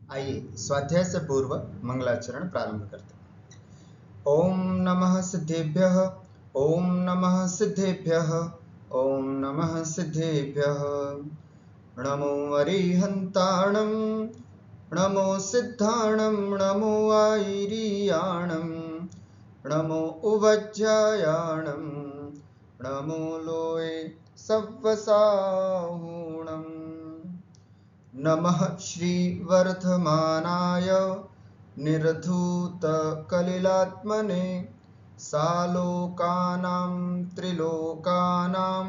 आइए स्वाध्याय से पूर्व मंगलाचरण प्रारंभ करते हैं। ओम नमः सिद्धेभ्यः, ओम नमः सिद्धेभ्यः, ओम नमः सिद्धेभ्यः। नमो अरिहन्ताणं, नमो सिद्धाणं, नमो आयिरीयाणं, नमो उवज्जायाणं, नमो लोये सव्वसाहूणम्। नमः श्रीवर्धमानाय निर्धूतकलिलात्मने सालोकानां त्रिलोकानां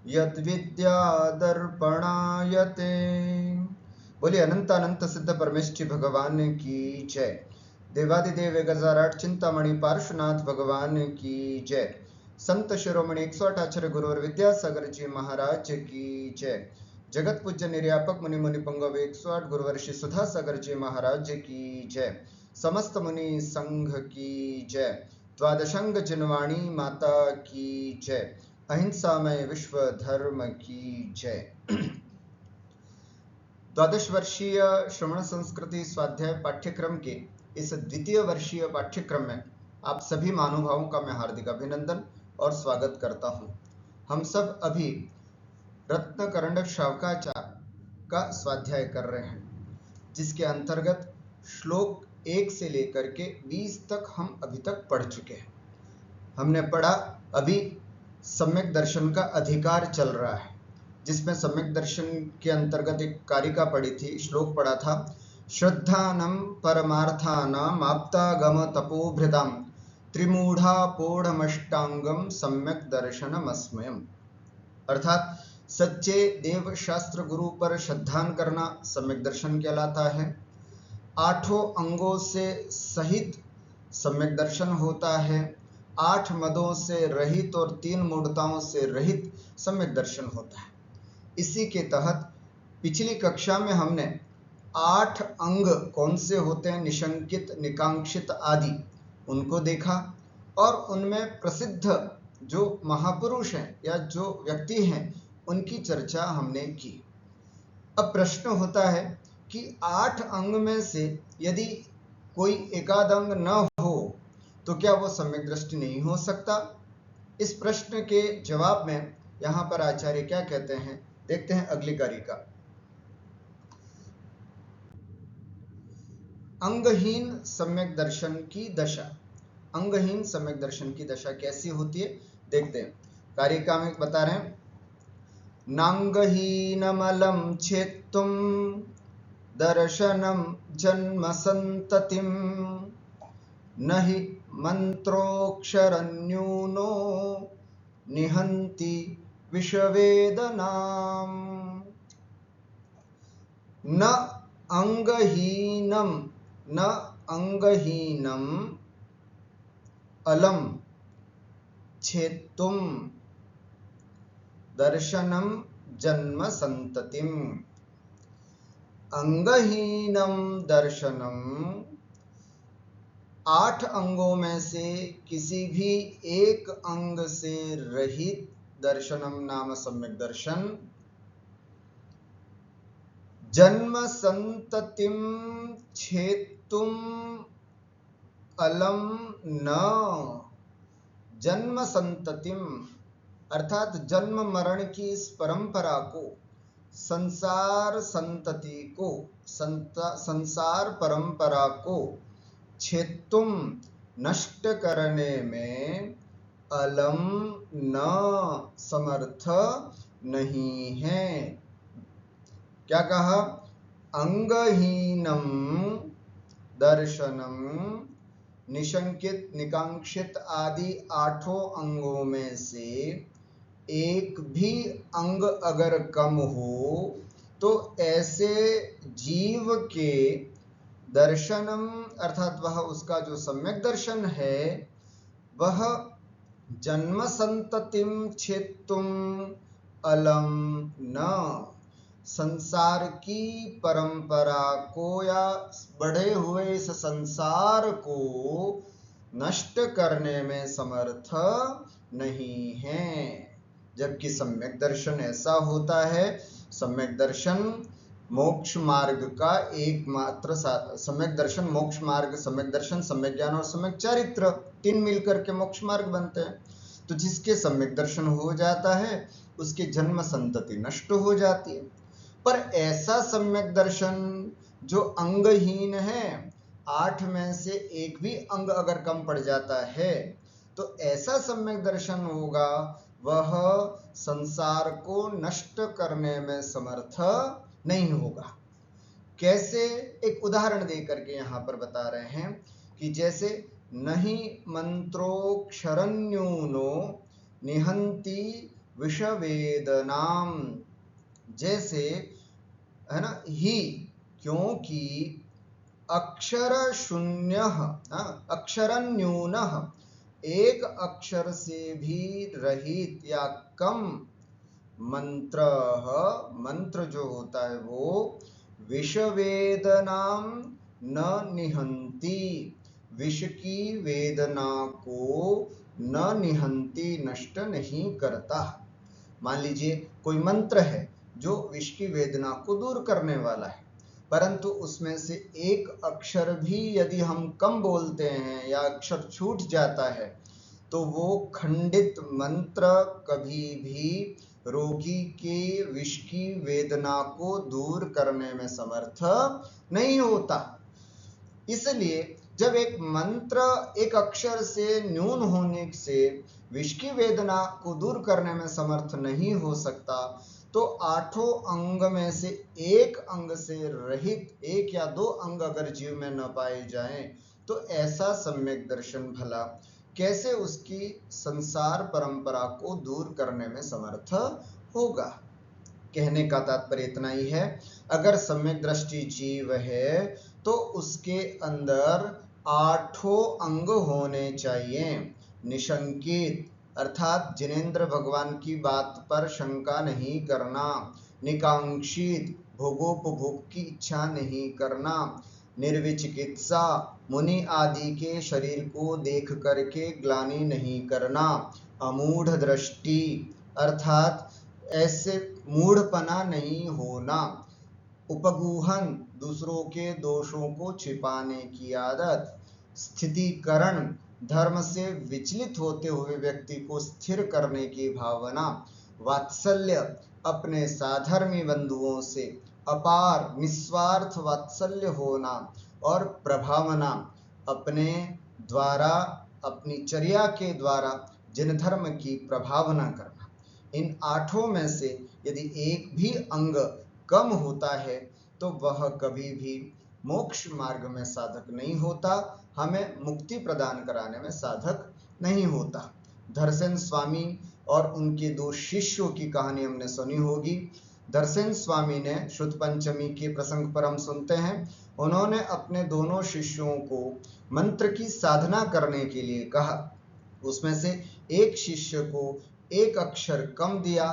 यद्विद्यादर्पणायते। बोलिए अनंत अनंत सिद्ध परमेष्ठी भगवान की जय। देवादिदेव 1008 चिंतामणि पार्श्वनाथ भगवान की जय। संत शिरोमणि 108 आचार्य गुरु और विद्यासागर जी महाराज की जय। जगत पूज्य निर्यापक मुनि मुनि पुंगव 108 गुरुवर्षि सुधा सागर जी महाराज की जय। समस्त मुनि संघ की जय। द्वादशंग जिनवाणी माता की जय। अहिंसामय विश्व धर्म की जय। द्वादश वर्षीय श्रवण संस्कृति स्वाध्याय पाठ्यक्रम के इस द्वितीय वर्षीय पाठ्यक्रम में आप सभी महानुभावों का मैं हार्दिक अभिनंदन और स्वागत करता हूं। हम सब अभी रत्नकरंड शावकाचार का स्वाध्याय कर रहे हैं, जिसके अंतर्गत श्लोक 1 से लेकर के 20 तक हम अभी तक पढ़ चुके हैं। हमने पढ़ा अभी सम्यक दर्शन का अधिकार चल रहा है, जिसमें सम्यक दर्शन के अंतर्गत एक कारिका पढ़ी थी, श्लोक पढ़ा था। श्रद्धानम परमार्थानाम आप्तागम तपोभृताम त्रिमूढ़ापोढ़मष्टांगम सम्यक दर्शनमस्मयम्। अर्थात सच्चे देव शास्त्र गुरु पर श्रद्धान करना सम्यक दर्शन कहलाता है। 8 अंगों से सहित सम्यक दर्शन होता है। 8 मदों से रहित और 3 मूढ़ताओं से रहित सम्यक दर्शन होता है। इसी के तहत पिछली कक्षा में हमने 8 अंग कौन से होते हैं, निशंकित, निकांक्षित आदि, उनको देखा और उनमें प्रसिद्ध जो महापुरुष हैं या जो व्यक्ति हैं उनकी चर्चा हमने की। अब प्रश्न होता है कि 8 अंग में से यदि कोई एकाद अंग न हो तो क्या वो सम्यक दृष्टि नहीं हो सकता? इस प्रश्न के जवाब में यहाँ पर आचार्य क्या कहते हैं, देखते हैं अगली कारिका। अंगहीन सम्यक दर्शन की दशा। अंगहीन सम्यक दर्शन की दशा कैसी होती है देखते हैं। कारिका में बता रहे हैं, नांगहीनमलं छेत्तुं दर्शनं जन्म संततिं नहि मंत्रोक्षरन्यूनो निहन्ति विषवेदनाम्। न अंगहीनम अलम छेत्तुं दर्शनम जन्म संततिम। अंगहीनम दर्शनम, 8 अंगों में से किसी भी एक अंग से रहित दर्शनम नाम सम्यक दर्शन। जन्म संततिम छेत्तुम अलम न। जन्म संततिम अर्थात जन्म मरण की इस परंपरा को, संसार संतति को, संसार परंपरा को छेत्तुम नष्ट करने में अलम न समर्थ नहीं है। क्या कहा? अंगहीनम दर्शनम, निशंकित, निकांक्षित आदि 8 अंगों में से एक भी अंग अगर कम हो तो ऐसे जीव के दर्शनम अर्थात वह उसका जो सम्यक दर्शन है वह जन्म संततिम छेत्तुम अलम न, संसार की परंपरा को या बढ़े हुए इस संसार को नष्ट करने में समर्थ नहीं है। जबकि सम्यक दर्शन ऐसा होता है, सम्यक दर्शन मोक्ष मार्ग का एकमात्र सम्यक दर्शन, मोक्ष मार्ग, सम्यक दर्शन, सम्यक ज्ञान और सम्यक चारित्र, तीन मिलकर के मोक्ष मार्ग बनते हैं। तो जिसके सम्यक दर्शन हो जाता है उसकी जन्म संतति नष्ट हो जाती है। पर ऐसा सम्यक दर्शन जो अंगहीन है, 8 में से एक भी अंग अगर कम पड़ जाता है तो ऐसा सम्यक दर्शन होगा, वह संसार को नष्ट करने में समर्थ नहीं होगा। कैसे? एक उदाहरण देकर के यहां पर बता रहे हैं कि जैसे नहीं मंत्रोक्षरन्यूनो निहंति विषवेदनाम, जैसे है ना, ही, क्योंकि अक्षर शून्य, अक्षरन्यून, एक अक्षर से भी रहित या कम मंत्र, मंत्र जो होता है वो विषवेदनाम न निहंति, विष की वेदना को न निहंति, नष्ट नहीं करता। मान लीजिए कोई मंत्र है जो विष की वेदना को दूर करने वाला है, परंतु उसमें से एक अक्षर भी यदि हम कम बोलते हैं या अक्षर छूट जाता है तो वो खंडित मंत्र कभी भी रोगी के विष की वेदना को दूर करने में समर्थ नहीं होता। इसलिए जब एक मंत्र एक अक्षर से न्यून होने से विष की वेदना को दूर करने में समर्थ नहीं हो सकता, तो 8 अंग में से एक अंग से रहित 1 या 2 अंग अगर जीव में न पाए जाएं तो ऐसा सम्यक दर्शन भला कैसे उसकी संसार परंपरा को दूर करने में समर्थ होगा। कहने का तात्पर्य इतना ही है, अगर सम्यक दृष्टि जीव है तो उसके अंदर 8 अंग होने चाहिए। निशंकित अर्थात जिनेंद्र भगवान की बात पर शंका नहीं करना, निकांक्षित भोगोपभोग की इच्छा नहीं करना, निर्विचिकित्सा मुनि आदि के शरीर को देख करके ग्लानि नहीं करना, अमूढ़ दृष्टि अर्थात ऐसे मूढ़पना नहीं होना, उपगूहन दूसरों के दोषों को छिपाने की आदत, स्थितिकरण धर्म से विचलित होते हुए व्यक्ति को स्थिर करने की भावना, वात्सल्य अपने साधर्मी बंधुओं से अपार निस्वार्थ वात्सल्य होना, और प्रभावना अपने द्वारा अपनी चर्या के द्वारा जिन धर्म की प्रभावना करना। इन 8 में से यदि एक भी अंग कम होता है तो वह कभी भी मोक्ष मार्ग में साधक नहीं होता, हमें मुक्ति प्रदान कराने में साधक नहीं होता। धरसेन स्वामी और उनके 2 शिष्यों की कहानी हमने सुनी होगी। धरसेन स्वामी ने शुद्ध पंचमी के प्रसंग पर हम सुनते हैं, उन्होंने अपने दोनों शिष्यों को मंत्र की साधना करने के लिए कहा। उसमें से एक शिष्य को एक अक्षर कम दिया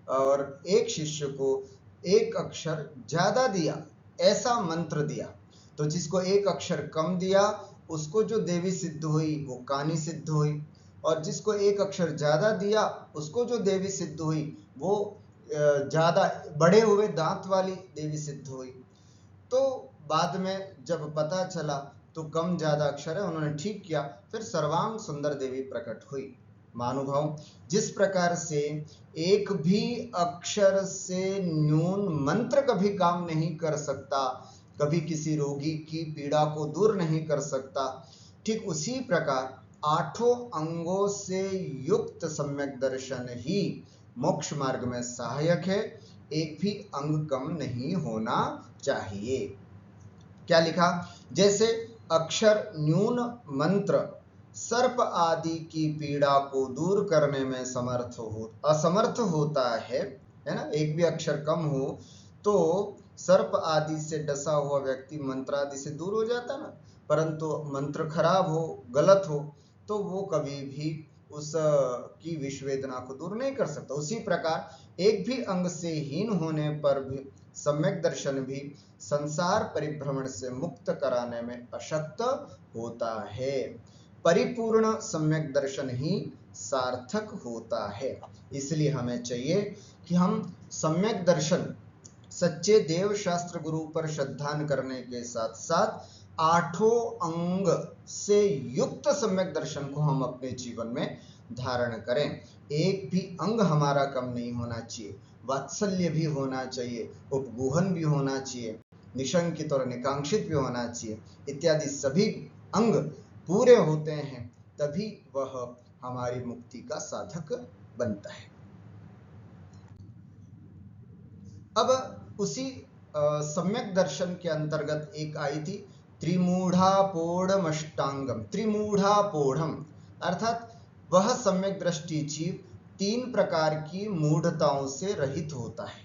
और एक शिष्य को एक अक्षर ज्यादा दिया, ऐसा मंत्र दिया। तो जिसको एक अक्षर कम दिया उसको जो देवी सिद्ध हुई वो कानी सिद्ध हुई, और जिसको एक अक्षर ज्यादा दिया उसको जो देवी सिद्ध हुई वो ज्यादा बड़े हुए दांत वाली देवी सिद्ध हुई। तो बाद में जब पता चला तो कम ज्यादा अक्षर है, उन्होंने ठीक किया, फिर सर्वांग सुंदर देवी प्रकट हुई। महानुभाव, जिस प्रकार से एक भी अक्षर से न्यून मंत्र कभी काम नहीं कर सकता, कभी किसी रोगी की पीड़ा को दूर नहीं कर सकता, ठीक उसी प्रकार 8 अंगों से युक्त सम्यक दर्शन ही मोक्ष मार्ग में सहायक है। एक भी अंग कम नहीं होना चाहिए। क्या लिखा? जैसे अक्षर न्यून मंत्र सर्प आदि की पीड़ा को दूर करने में असमर्थ होता है ना। एक भी अक्षर कम हो तो सर्प आदि से डसा हुआ व्यक्ति मंत्र आदि से दूर हो जाता ना, परंतु मंत्र खराब हो, गलत हो, तो वो कभी भी उस की विष वेदना को दूर नहीं कर सकता। उसी प्रकार एक भी अंग से हीन होने पर भी सम्यक दर्शन भी संसार परिभ्रमण से मुक्त कराने में अशक्त होता है। परिपूर्ण सम्यक दर्शन ही सार्थक होता है। इसलिए हमें चाहिए कि हम सम्यक दर्शन सच्चे देव शास्त्र गुरु पर श्रद्धान करने के साथ साथ आठों अंग से युक्त सम्यक दर्शन को हम अपने जीवन में धारण करें। एक भी अंग हमारा कम नहीं होना चाहिए, वात्सल्य भी होना चाहिए, उपगुहन भी होना चाहिए, निशंकित और निकांक्षित भी होना चाहिए, इत्यादि सभी अंग पूरे होते हैं तभी वह हमारी मुक्ति का साधक बनता है। अब उसी सम्यक दर्शन के अंतर्गत एक आई थी त्रिमूढ़ापोढ़मष्टांगम। त्रिमूढ़ापोढ़म अर्थात वह सम्यक दृष्टि जीव 3 प्रकार की मूढ़ताओं से रहित होता है।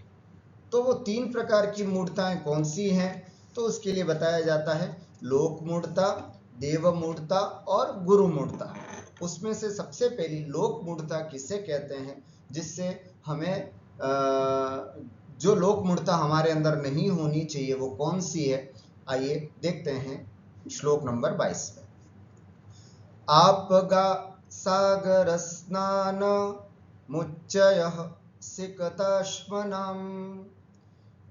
तो वो 3 प्रकार की मूढ़ताएं कौन सी हैं? तो उसके लिए बताया जाता है लोक मूढ़ता, देव मूढ़ता और गुरु मूढ़ता। उसमें से सबसे पहली लोक मूढ़ता किसे कहते हैं? जिससे हमें जो लोक मूढ़ता हमारे अंदर नहीं होनी चाहिए वो कौन सी है? आइए देखते हैं श्लोक नंबर 22 में। आपगा सागर स्नान मुच्चयः सिकताश्मनाम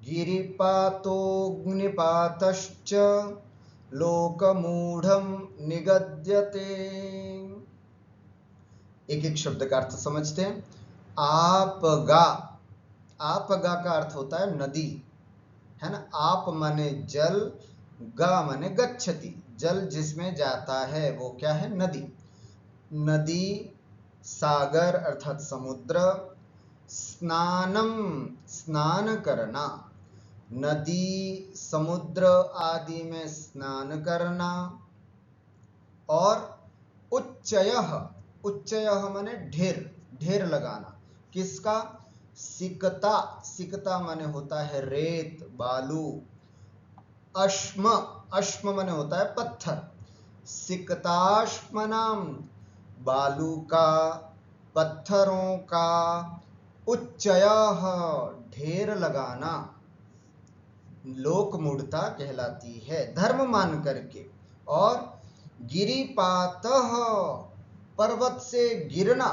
गिरिपातोऽग्निपातश्च लोकमूढ़ं निगद्यते। एक एक शब्द का अर्थ समझते हैं। आपगा, आपगा का अर्थ होता है नदी, है ना। आप माने जल, गा माने गच्छति, जल जिसमें जाता है वो क्या है? नदी। नदी, सागर अर्थात समुद्र, स्नानम स्नान करना, नदी समुद्र आदि में स्नान करना, और उच्चयः, उच्चयः माने ढेर, ढेर लगाना। किसका? सिकता, सिकता माने होता है रेत, बालू। अश्म, अश्म माने होता है पत्थर। सिकताश्मनाम बालू का, पत्थरों का, उच्चयः ढेर लगाना लोक मूढ़ता कहलाती है, धर्म मान करके। और गिरिपातः पर्वत से गिरना,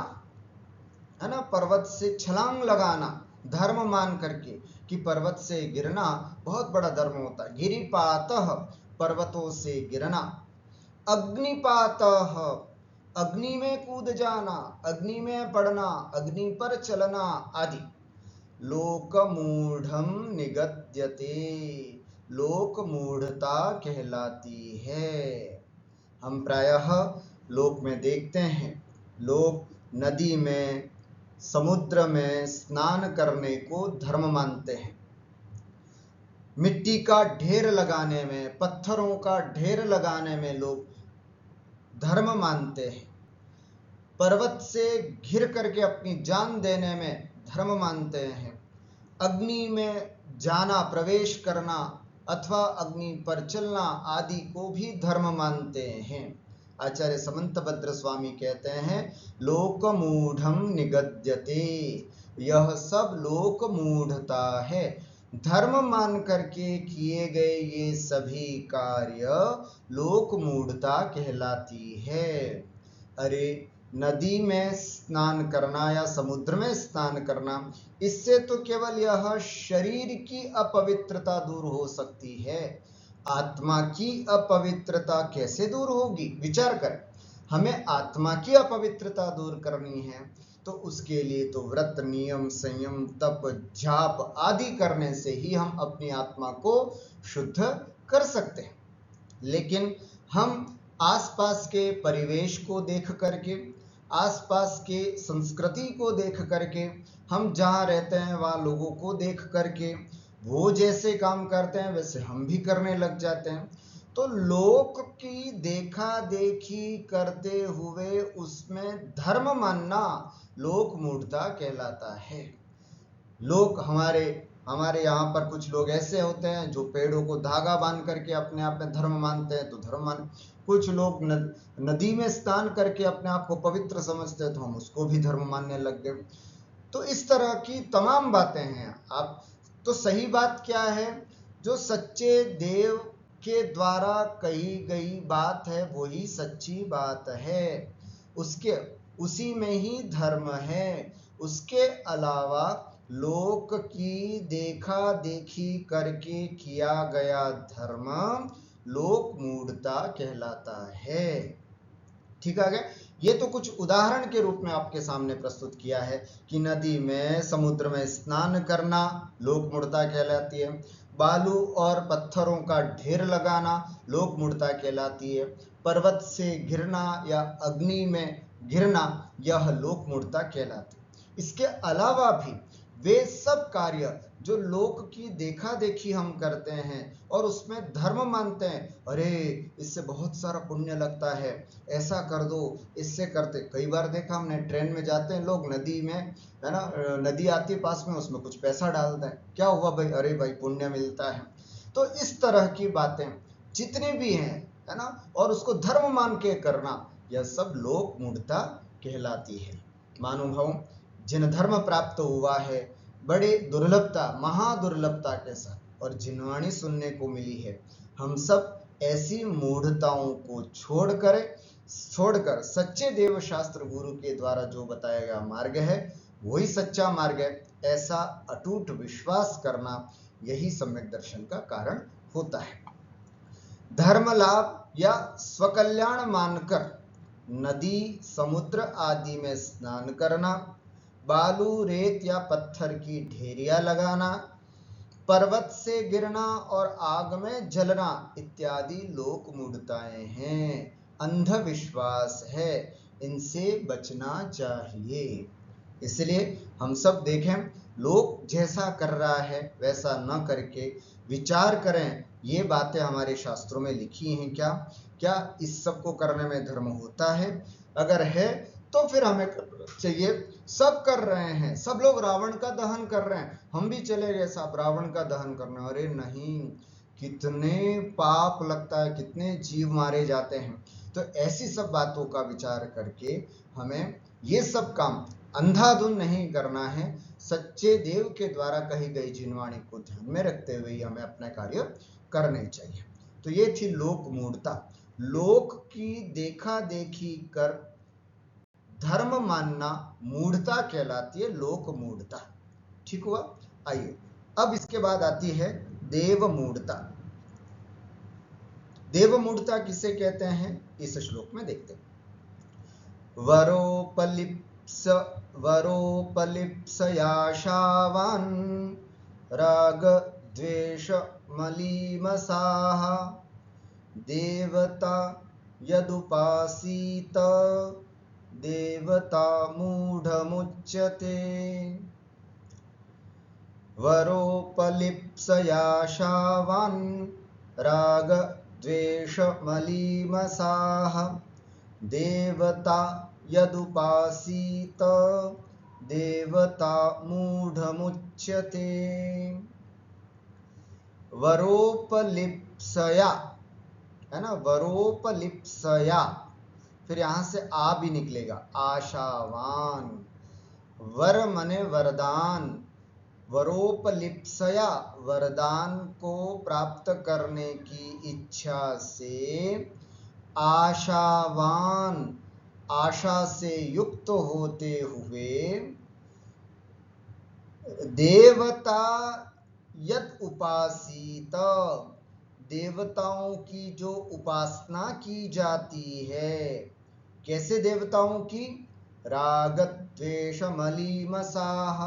है ना, पर्वत से छलांग लगाना धर्म मान करके कि पर्वत से गिरना बहुत बड़ा धर्म होता है। गिरिपातः पर्वतों से गिरना। अग्निपातः अग्नि में कूद जाना, अग्नि में पड़ना, अग्नि पर चलना आदि। लोकमूढ़ं निगद्यते लोक मूढ़ता कहलाती है। हम प्रायः लोक में देखते हैं लोग नदी में, समुद्र में स्नान करने को धर्म मानते हैं। मिट्टी का ढेर लगाने में, पत्थरों का ढेर लगाने में लोग धर्म मानते हैं। पर्वत से घिर करके अपनी जान देने में धर्म मानते हैं। अग्नि में जाना, प्रवेश करना अथवा अग्नि पर चलना आदि को भी धर्म मानते हैं। आचार्य समंतभद्र स्वामी कहते हैं लोकमूढ़ं निगद्यते, यह सब लोक मूढ़ता है। धर्म मान करके किए गए ये सभी कार्य लोक मूढ़ता कहलाती है। अरे नदी में स्नान करना या समुद्र में स्नान करना, इससे तो केवल यह शरीर की अपवित्रता दूर हो सकती है, आत्मा की अपवित्रता कैसे दूर होगी? विचार कर। हमें आत्मा की अपवित्रता दूर करनी है तो उसके लिए तो व्रत, नियम, संयम, तप, जाप आदि करने से ही हम अपनी आत्मा को शुद्ध कर सकते हैं। लेकिन हम आसपास के परिवेश को देख करके, आसपास के संस्कृति को देख करके, हम जहाँ रहते हैं वहाँ लोगों को देख करके वो जैसे काम करते हैं वैसे हम भी करने लग जाते हैं। तो लोक की देखा देखी करते हुए उसमें धर्म मानना लोक मूढ़ता कहलाता है। लोग हमारे यहाँ पर कुछ लोग ऐसे होते हैं जो पेड़ों को धागा बांध करके अपने आप में धर्म मानते हैं, तो धर्म मान। कुछ लोग नदी में स्नान करके अपने आप को पवित्र समझते हैं, तो हम उसको भी धर्म मानने लग गए। तो इस तरह की तमाम बातें हैं। आप तो सही बात क्या है? जो सच्चे देव के द्वारा कही गई बात है वही सच्ची बात है, उसी में ही धर्म है। उसके अलावा लोक की देखा देखी करके किया गया धर्म लोक मूढ़ता कहलाता है। ठीक आ गया। ये तो कुछ उदाहरण के रूप में आपके सामने प्रस्तुत किया है कि नदी में, समुद्र में स्नान करना लोक मूढ़ता कहलाती है, बालू और पत्थरों का ढेर लगाना लोक मूढ़ता कहलाती है, पर्वत से गिरना या अग्नि में गिरना यह लोक मूढ़ता कहलाती है। इसके अलावा भी वे सब कार्य जो लोक की देखा देखी हम करते हैं और उसमें धर्म मानते हैं, अरे इससे बहुत सारा पुण्य लगता है, ऐसा कर दो, इससे करते। कई बार देखा हमने, ट्रेन में जाते हैं लोग, नदी में, है ना, नदी आती है पास में, उसमें कुछ पैसा डालते हैं, क्या हुआ भाई, अरे भाई पुण्य मिलता है। तो इस तरह की बातें जितनी भी हैं, है ना, और उसको धर्म मान के करना, यह सब लोक मूढ़ता कहलाती है। महानुभाव, जिन धर्म प्राप्त हुआ है बड़े दुर्लभता, महादुर्लभता के साथ, और जिनवाणी सुनने को मिली है, हम सब ऐसी मूढ़ताओं को छोड़कर सच्चे देव शास्त्र गुरु के द्वारा जो बताया गया मार्ग है वही सच्चा मार्ग है, ऐसा अटूट विश्वास करना, यही सम्यक दर्शन का कारण होता है। धर्म लाभ या स्वकल्याण मानकर नदी, समुद्र आदि में स्नान करना, बालू, रेत या पत्थर की ढेरियां लगाना, पर्वत से गिरना और आग में जलना इत्यादि लोक मूढ़ताएं हैं, अंधविश्वास है, इनसे बचना चाहिए। इसलिए हम सब देखें, लोग जैसा कर रहा है वैसा न करके विचार करें, ये बातें हमारे शास्त्रों में लिखी हैं क्या, क्या इस सब को करने में धर्म होता है? अगर है तो फिर हमें चाहिए। सब कर रहे हैं, सब लोग रावण का दहन कर रहे हैं, हम भी चले गए साहब रावण का दहन करने, अरे नहीं, कितने पाप लगता है, कितने जीव मारे जाते हैं। तो ऐसी सब बातों का विचार करके हमें ये सब काम अंधाधुन नहीं करना है, सच्चे देव के द्वारा कही गई जिनवाणी को ध्यान में रखते हुए ही हमें अपने कार्य करने चाहिए। तो ये थी लोक मूढ़ता। लोक की देखा देखी कर धर्म मानना मूढ़ता कहलाती है, लोक मूढ़ता। ठीक हुआ। आइए अब इसके बाद आती है देव मूढ़ता। देव मूढ़ता किसे कहते हैं, इस श्लोक में देखते हैं। वरोपलिप्सयाशावान् राग द्वेष मलीमसाः देवता यदुपासीत देवता मूढ़मुच्यते। वरोपलिप्सयाशावान् राग द्वेष मलीमसाः देवता यदुपासीत देवता मूढ़मुच्यते। वरोपलिप्सया, है ना, वरोपलिप्सया, फिर यहां से आ भी निकलेगा, आशावान। वर मने वरदान, वरोपलिप्सया वरदान को प्राप्त करने की इच्छा से, आशावान आशा से युक्त होते हुए, देवता यद उपासीत देवताओं की जो उपासना की जाती है, कैसे देवताओं की, राग द्वेष मलीमसाः,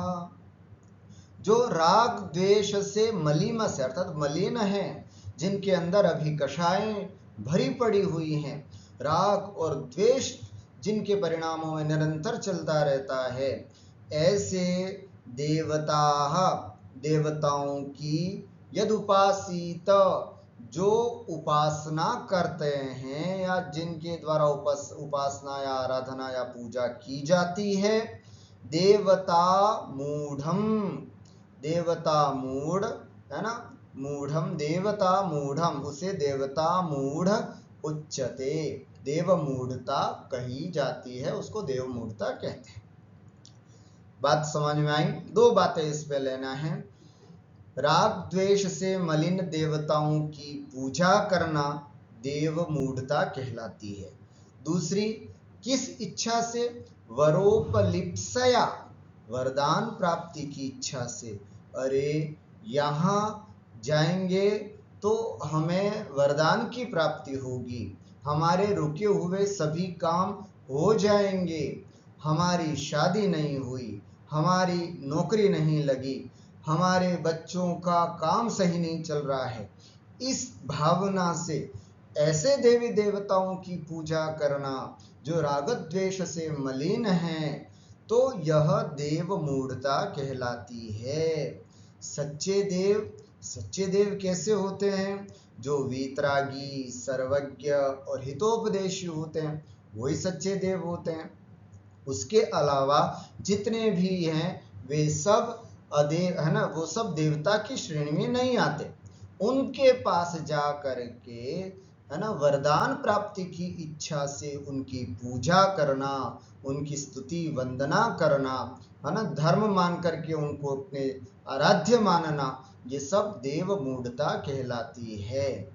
जो राग द्वेष से मलीमस है अर्थात मलिन है, जिनके अंदर अभी कषायें भरी पड़ी हुई हैं, राग और द्वेष जिनके परिणामों में निरंतर चलता रहता है, ऐसे देवताओं की यद उपासीत जो उपासना करते हैं या जिनके द्वारा उपासना या आराधना या पूजा की जाती है, देवता मूढ़म, देवता मूढ़, है ना, मूढ़म देवता मूढ़म, उसे देवता मूढ़ उच्यते, देव मूढ़ता कही जाती है, उसको देव मूढ़ता कहते हैं। बात समझ में आई? दो बातें इस पे लेना है। राग द्वेष से मलिन देवताओं की पूजा करना देव मूढ़ता कहलाती है। दूसरी, किस इच्छा से, वरोपलिप्सया, वरदान प्राप्ति की इच्छा से। अरे यहाँ जाएंगे तो हमें वरदान की प्राप्ति होगी, हमारे रुके हुए सभी काम हो जाएंगे, हमारी शादी नहीं हुई, हमारी नौकरी नहीं लगी, हमारे बच्चों का काम सही नहीं चल रहा है, इस भावना से ऐसे देवी देवताओं की पूजा करना जो राग द्वेष से मलिन हैं, तो यह देव मूढ़ता कहलाती है। सच्चे देव कैसे होते हैं? जो वीतरागी, सर्वज्ञ और हितोपदेशी होते हैं, वही सच्चे देव होते हैं। उसके अलावा जितने भी हैं वे सब अदेव है ना, वो सब देवता की श्रेणी में नहीं आते। उनके पास जा करके है ना, वरदान प्राप्ति की इच्छा से उनकी पूजा करना, उनकी स्तुति वंदना करना, है ना, धर्म मान करके उनको अपने आराध्य मानना, ये सब देव मूढ़ता कहलाती है।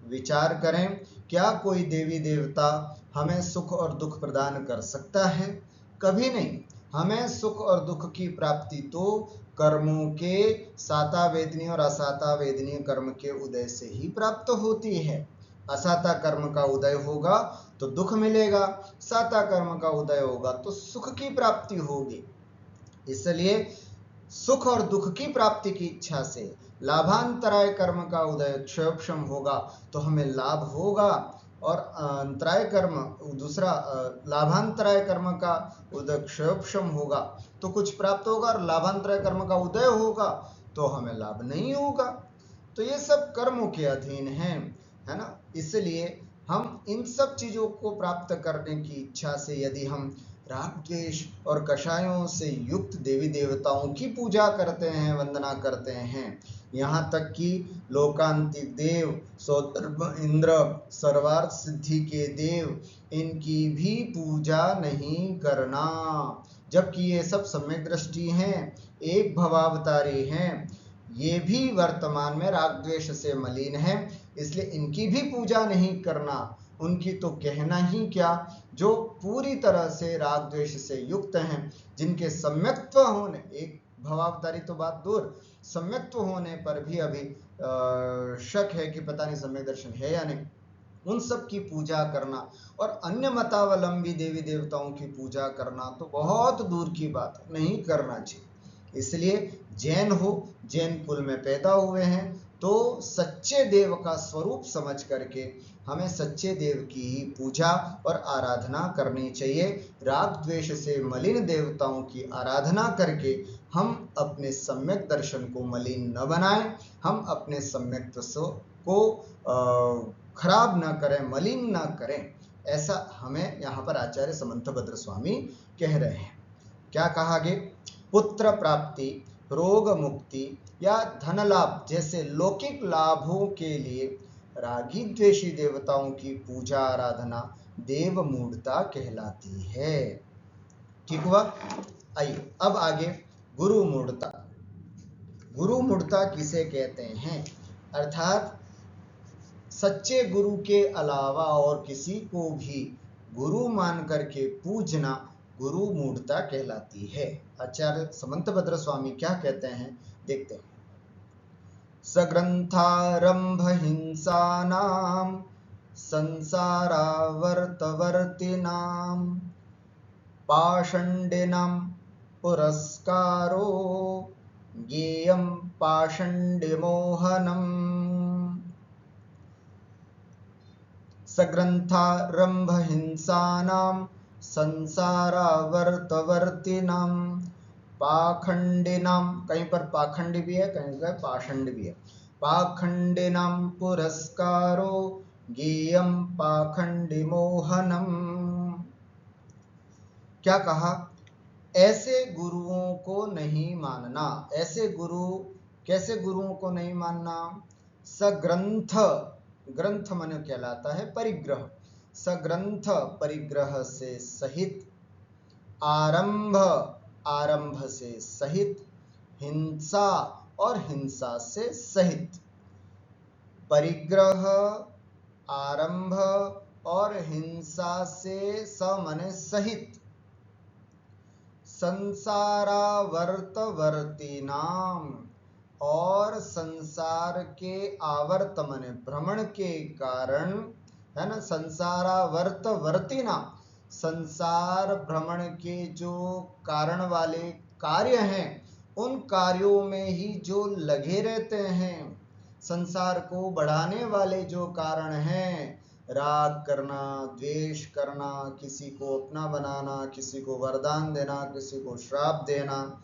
विचार करें, क्या कोई देवी देवता हमें सुख और दुख प्रदान कर सकता है? कभी नहीं। हमें सुख और दुख की प्राप्ति तो कर्मों के साता वेदनीय और असाता वेदनीय कर्म के उदय से ही प्राप्त होती है। असाता कर्म का उदय होगा तो दुख मिलेगा, साता कर्म का उदय होगा तो सुख की प्राप्ति होगी। इसलिए सुख और दुख की प्राप्ति की इच्छा से लाभांतराय कर्म का उदय क्षयोक्षम होगा तो हमें लाभ होगा, और अंतराय कर्म दूसरा लाभांतराय कर्म का उदय क्षयोक्षम होगा तो कुछ प्राप्त होगा, और लाभांतराय कर्म का उदय होगा तो हमें लाभ नहीं होगा। तो ये सब कर्मों के अधीन है ना। इसलिए हम इन सब चीजों को प्राप्त करने की इच्छा से यदि हम राग द्वेष और कषायों से युक्त देवी देवताओं की पूजा करते हैं, वंदना करते हैं, यहाँ तक कि लोकांतिक देव, सौतर्भ इंद्र, सर्वार्थ सिद्धि के देव, इनकी भी पूजा नहीं करना, जबकि ये सब सम्यक दृष्टि हैं, एक भवावतारी हैं, ये भी वर्तमान में राग द्वेष से मलिन है, इसलिए इनकी भी पूजा नहीं करना। उनकी तो कहना ही क्या, जो पूरी तरह से राग द्वेष से युक्त हैं, जिनके सम्यक्त्व होने, एक भवावतारी तो बात दूर, सम्यक्त्व होने पर भी अभी शक है कि पता नहीं सम्यक दर्शन है या नहीं, उन सब की पूजा करना और अन्य मतावलंबी देवी देवताओं की पूजा करना तो बहुत दूर की बात, नहीं करना चाहिए। इसलिए जैन हो, जैन कुल में पैदा हुए हैं तो सच्चे देव का स्वरूप समझ करके हमें सच्चे देव की ही पूजा और आराधना करनी चाहिए। राग द्वेष से मलिन देवताओं की आराधना करके हम अपने सम्यक दर्शन को मलिन न बनाएं, हम अपने सम्यक को खराब न करें, मलिन न करें, ऐसा हमें यहाँ पर आचार्य समंतभद्र स्वामी कह रहे हैं। क्या कहा आगे? पुत्र प्राप्ति, रोग मुक्ति या धन लाभ जैसे लौकिक लाभों के लिए रागी द्वेषी देवताओं की पूजा आराधना देव मूढ़ता कहलाती है। ठीक हुआ? आइए अब आगे गुरु मूढ़ता। गुरु मूढ़ता किसे कहते हैं? अर्थात सच्चे गुरु के अलावा और किसी को भी गुरु मान करके पूजना गुरु मूढ़ता कहलाती है। आचार्य समंतभद्र स्वामी क्या कहते हैं, देखते हैं। सग्रंथारंभ हिंसानां संसारावर्तवर्तिनां पाषंडिनां पुरस्कारो ज्ञेयं पाषंडिमोहनम्। सग्रंथारंभ हिंसानां संसारावर्तवर्तिनां पाखंडिनां, कहीं पर पाखंडी भी है, कहीं पर पाषंड भी है, पाखंडिनां पुरस्कारो ज्ञेयं पाखंडिमोहनम्। क्या कहा? ऐसे गुरुओं को नहीं मानना। ऐसे गुरु, कैसे गुरुओं को नहीं मानना? सग्रंथ, ग्रंथ मन कहलाता है परिग्रह, सग्रंथ परिग्रह से सहित, आरंभ आरंभ से सहित, हिंसा और हिंसा से सहित। परिग्रह, आरंभ और हिंसा से समन सहित संसारावर्तवर्तिनाम, और संसार के आवर्तमन भ्रमण के कारण, है ना, संसारावर्तवर्तिनाम, संसार भ्रमण के जो कारण वाले कार्य हैं उन कार्यों में ही जो लगे रहते हैं, संसार को बढ़ाने वाले जो कारण हैं, राग करना, द्वेष करना, किसी को अपना बनाना, किसी को वरदान देना, किसी को श्राप देना,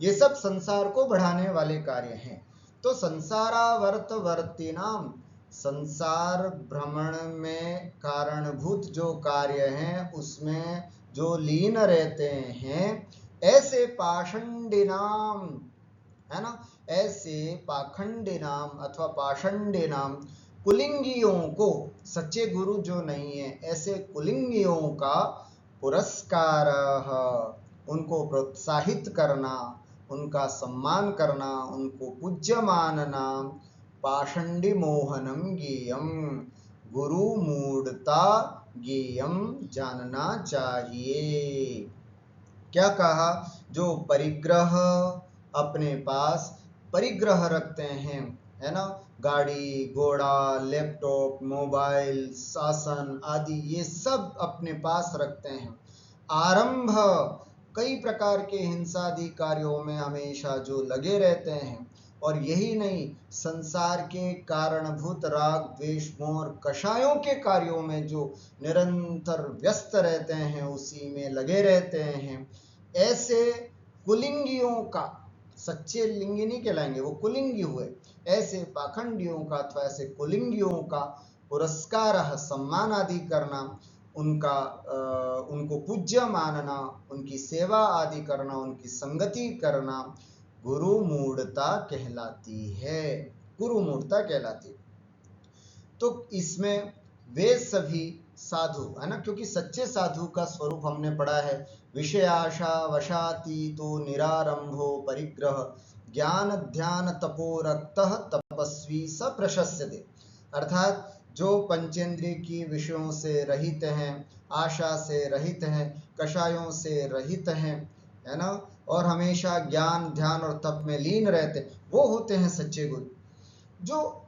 ये सब संसार को बढ़ाने वाले कार्य हैं। तो संसारावर्तवर्तिनाम, संसार भ्रमण में कारणभूत जो कार्य हैं उसमें जो लीन रहते हैं, ऐसे पाषंडिनाम, है ना, ऐसे पाखंडिनाम अथवा पाषंडिनाम कुलिंगियों को, सच्चे गुरु जो नहीं है ऐसे कुलिंगियों का पुरस्कार, उनको प्रोत्साहित करना, उनका सम्मान करना, उनको पूज्य मानना, पाषंडी मोहनम गेयम, गुरु मूढ़ता गेयम जानना चाहिए। क्या कहा? जो परिग्रह अपने पास परिग्रह रखते हैं, है ना, गाड़ी घोड़ा, लैपटॉप, मोबाइल, शासन आदि ये सब अपने पास रखते हैं, आरंभ कई प्रकार के हिंसादि कार्यों में हमेशा जो लगे रहते हैं, और यही नहीं, संसार के कारणभूत राग द्वेष मोह कषायों के कार्यों में जो निरंतर व्यस्त रहते हैं, उसी में लगे रहते हैं, ऐसे कुलिंगियों का, सच्चे लिंगी नहीं कहलाएंगे, वो कुलिंगी हुए, ऐसे पाखंडियों का अथवा ऐसे कुलिंगियों का पुरस्कार, सम्मान आदि करना, उनको पूज्य मानना, उनकी सेवा आदि करना, उनकी संगति करना गुरु मूढ़ता कहलाती है, गुरु मूढ़ता कहलाती। तो इसमें वे सभी साधु, है ना, क्योंकि सच्चे साधु का स्वरूप हमने पढ़ा है, विषयाशा वशातीतो निरारंभो परिग्रह ज्ञान ध्यान तपो रक्तः तपस्वी स प्रशस्यते, अर्थात जो पंचेंद्रिय की विषयों से रहित हैं, आशा से रहित हैं, कषायों से रहित हैं, है ना, और हमेशा ज्ञान ध्यान और तप में लीन रहते, वो होते हैं सच्चे गुरु। जो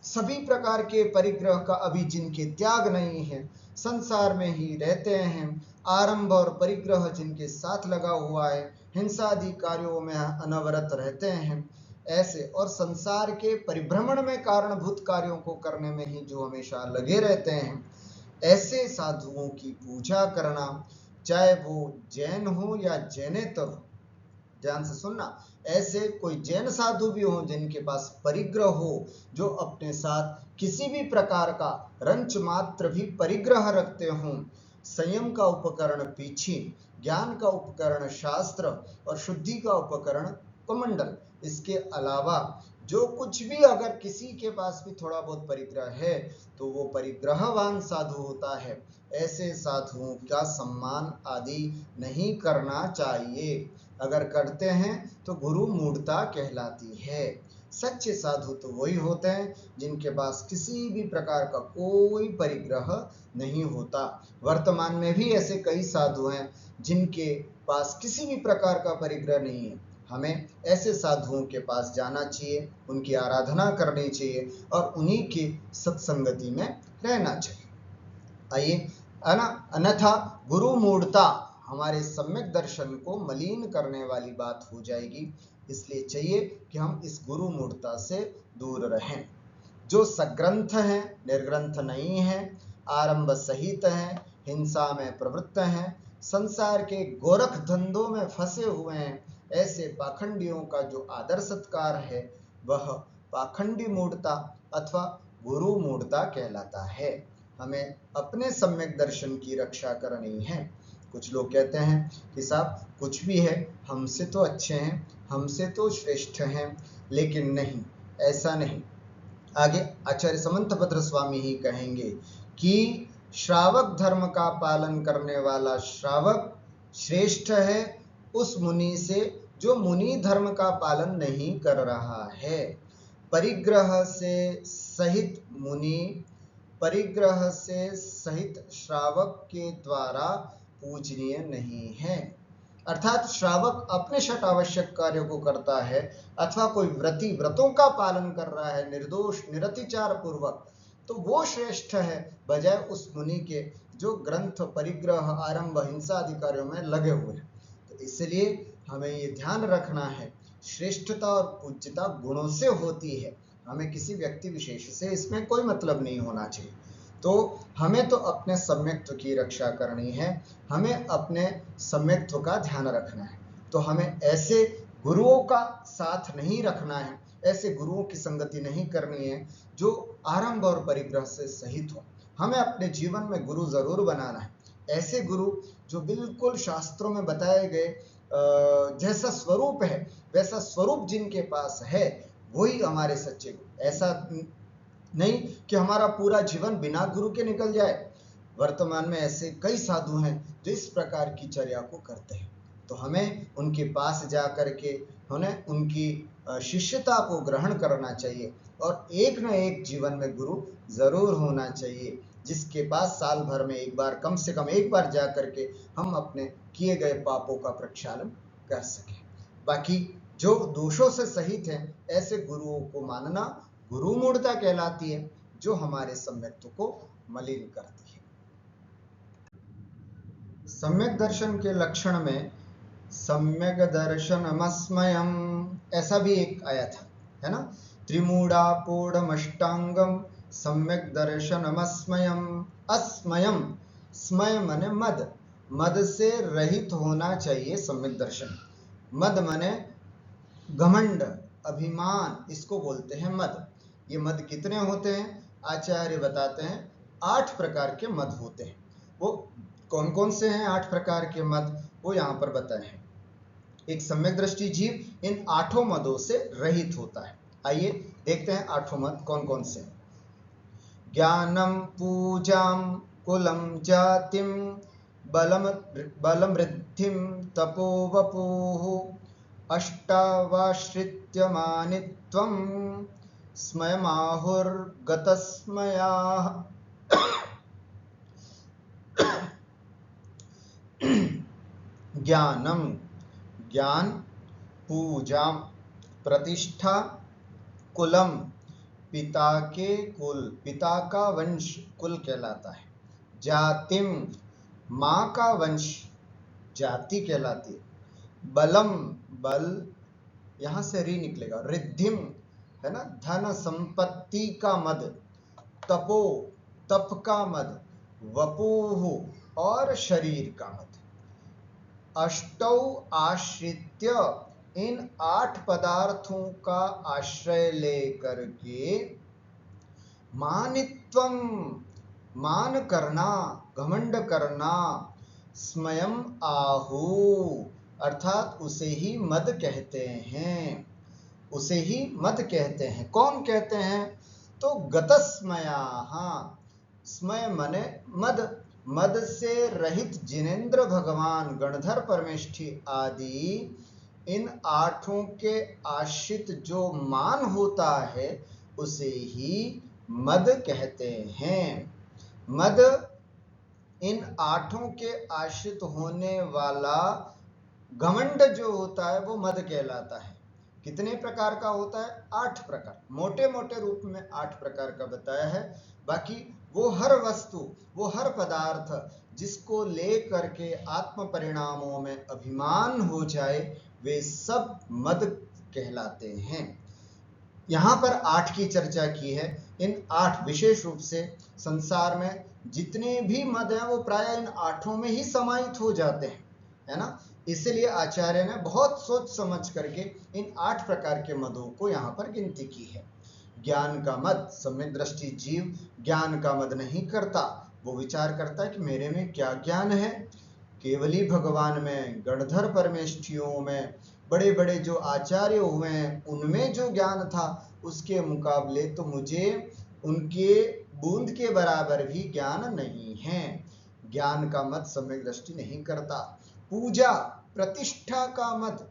सभी प्रकार के परिग्रह का अभी जिनके त्याग नहीं है, संसार में ही रहते हैं, आरंभ और परिग्रह जिनके साथ लगा हुआ है, हिंसादि कार्यों में अनवरत रहते हैं, ऐसे, और संसार के परिभ्रमण में कारणभूत कार्यों को करने में ही जो हमेशा लगे रहते हैं, ऐसे साधुओं की पूजा करना, चाहे वो जैन हो या जैनेतर हो, ध्यान से सुनना, ऐसे कोई जैन साधु भी हो जिनके पास परिग्रह हो, जो अपने साथ किसी भी प्रकार का रंच मात्र भी परिग्रह रखते हों, संयम का उपकरण पीछे, ज्ञान का उपकरण शास्त्र और शुद्धि का उपकरण कमंडल, इसके अलावा जो कुछ भी अगर किसी के पास भी थोड़ा बहुत परिग्रह है तो वो परिग्रहवान साधु होता है। ऐसे साधुओं का सम्मान आदि नहीं करना चाहिए, अगर करते हैं तो गुरु मूढ़ता कहलाती है। सच्चे साधु तो वही होते हैं जिनके पास किसी भी प्रकार का कोई परिग्रह नहीं होता। वर्तमान में भी ऐसे कई साधु हैं जिनके पास किसी भी प्रकार का परिग्रह नहीं है। हमें ऐसे साधुओं के पास जाना चाहिए, उनकी आराधना करनी चाहिए और उन्हीं की सत्संगति में रहना चाहिए। आइए, है ना, अन्यथा गुरु मूढ़ता हमारे सम्यक दर्शन को मलिन करने वाली बात हो जाएगी। इसलिए चाहिए कि हम इस गुरु मूढ़ता से दूर रहें। जो सग्रंथ हैं, निर्ग्रंथ नहीं हैं, आरंभ सहित हैं, हिंसा में प्रवृत्त हैं, संसार के गोरख धंधों में फंसे हुए हैं, ऐसे पाखंडियों का जो आदर सत्कार है वह पाखंडी मूढ़ता अथवा गुरु मूढ़ता कहलाता है। हमें अपने सम्यक दर्शन की रक्षा करनी है। कुछ लोग कहते हैं कि साहब कुछ भी है, हमसे तो अच्छे हैं, हमसे तो श्रेष्ठ हैं, लेकिन नहीं, ऐसा नहीं। आगे आचार्य समंतभद्र स्वामी ही कहेंगे कि श्रावक धर्म का पालन करने वाला श्रावक श्रेष्ठ है उस मुनि से जो मुनि धर्म का पालन नहीं कर रहा है। परिग्रह से सहित मुनि, परिग्रह से सहित श्रावक के द्वारा पूजनीय नहीं है। अर्थात श्रावक अपने षट आवश्यक कार्यों को करता है अथवा कोई व्रती व्रतों का पालन कर रहा है निर्दोष निरतिचार पूर्वक, तो वो श्रेष्ठ है बजाय उस मुनि के जो ग्रंथ परिग्रह आरंभ हिंसा आदि कार्यों में लगे हुए हैं। तो इसलिए हमें ये ध्यान रखना है, श्रेष्ठता और पूज्यता गुणों से होती है, हमें किसी व्यक्ति विशेष से इसमें कोई मतलब नहीं होना चाहिए। तो हमें तो अपने सम्यक्त्व की रक्षा करनी है, हमें अपने सम्यक्त्व का ध्यान रखना है। तो हमें ऐसे गुरुओं का साथ नहीं रखना है, ऐसे गुरुओं की संगति नहीं करनी है जो आरंभ और परिग्रह से सहित हो। हमें अपने जीवन में गुरु जरूर बनाना है, ऐसे गुरु जो बिल्कुल शास्त्रों में बताए गए जैसा स्वरूप है वैसा स्वरूप जिनके पास है वही हमारे सच्चे गुरु। ऐसा नहीं कि हमारा पूरा जीवन बिना गुरु के निकल जाए। वर्तमान में ऐसे कई साधु हैं जो इस प्रकार की चर्या को करते हैं, तो हमें उनके पास जा करके उन्हें उनकी शिष्यता को ग्रहण करना चाहिए और एक न एक जीवन में गुरु जरूर होना चाहिए जिसके पास साल भर में एक बार कम से कम एक बार जा करके हम अपने किए गए पापों का प्रक्षालन कर सकें। बाकी जो दोषों से सहित हैं ऐसे गुरुओं को मानना गुरु मूढ़ता कहलाती है, जो हमारे सम्यक्त्व को मलिन करती है। सम्यक दर्शन के लक्षण में सम्यक दर्शनमस्मयम् ऐसा भी एक आया था, है ना। त्रिमूढ़ापूढ़मष्टांगम सम्यक दर्शनमस्मयम्। अस्मयम्, स्मय मने मद, मद से रहित होना चाहिए सम्यक दर्शन। मद मने घमंड अभिमान, इसको बोलते हैं मद। ये मद कितने होते हैं? आचार्य बताते हैं 8 प्रकार के मद होते हैं। वो कौन कौन से हैं 8 प्रकार के मद, वो यहाँ पर बताए हैं। एक सम्यक दृष्टि जीव इन 8 मदों से रहित होता है। आइए देखते हैं 8 मद कौन कौन से। ज्ञानम पूजाम कुलम जातिम बलम वृद्धिम तपो वपुः अष्टावाश्रित्य मानित्वम स्मयमाहुर्गतस्मयाः। ज्ञानम, ज्ञान, पूजा, प्रतिष्ठा, कुलम, पिता के कुल, पिता का वंश कुल कहलाता है। जातिम, माँ का वंश जाति कहलाती है। बलम, बल यहाँ से री निकलेगा। रिद्धिम है ना, धन संपत्ति का मद। तपो, तप का मद। वपुः और शरीर का मद। अष्टौ आश्रित्य, इन 8 पदार्थों का आश्रय लेकर के मानित्वम, मान करना, घमंड करना। स्मयम आहु, अर्थात उसे ही मद कहते हैं, उसे ही मद कहते हैं। कौन कहते हैं? तो गतस्मयाः, स्मय मने मद, मद से रहित जिनेंद्र भगवान गणधर परमेष्ठी आदि इन 8 के आश्रित जो मान होता है उसे ही मद कहते हैं। मद इन 8 के आश्रित होने वाला घमंड जो होता है वो मद कहलाता है। कितने प्रकार का होता है? 8 प्रकार, मोटे मोटे रूप में 8 प्रकार का बताया है। बाकी वो हर वस्तु, वो हर पदार्थ जिसको ले करके आत्म परिणामों में अभिमान हो जाए वे सब मद कहलाते हैं। यहाँ पर 8 की चर्चा की है। इन 8 विशेष रूप से संसार में जितने भी मद हैं वो प्राय इन 8 में ही समाहित हो जाते हैं, है ना। इसलिए आचार्य ने बहुत सोच समझ करके इन 8 प्रकार के मदों को यहाँ पर गिनती की है। ज्ञान का मद, सम्यक दृष्टि जीव ज्ञान का मद नहीं करता, वो विचार करता है कि मेरे में क्या ज्ञान है। केवली भगवान में, गणधर परमेष्ठियों में, बड़े बड़े जो आचार्य हुए हैं उनमें जो ज्ञान था उसके मुकाबले तो मुझे उनके बूंद के बराबर भी ज्ञान नहीं है। ज्ञान का मत सम्यक दृष्टि नहीं करता। पूजा, प्रतिष्ठा का मत,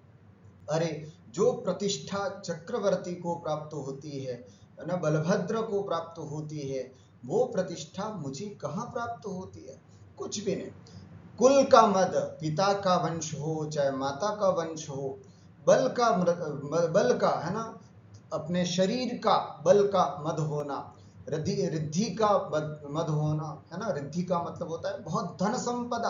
अरे जो प्रतिष्ठा चक्रवर्ती को प्राप्त होती है ना, बलभद्र को प्राप्त होती है, वो प्रतिष्ठा मुझे कहाँ प्राप्त होती है? कुछ भी नहीं। कुल का मद, पिता का वंश हो चाहे माता का वंश हो, बल का है ना, अपने शरीर का बल का मद होना, रिद्धि का मद होना, है ना। रिद्धि का मतलब होता है बहुत धन संपदा।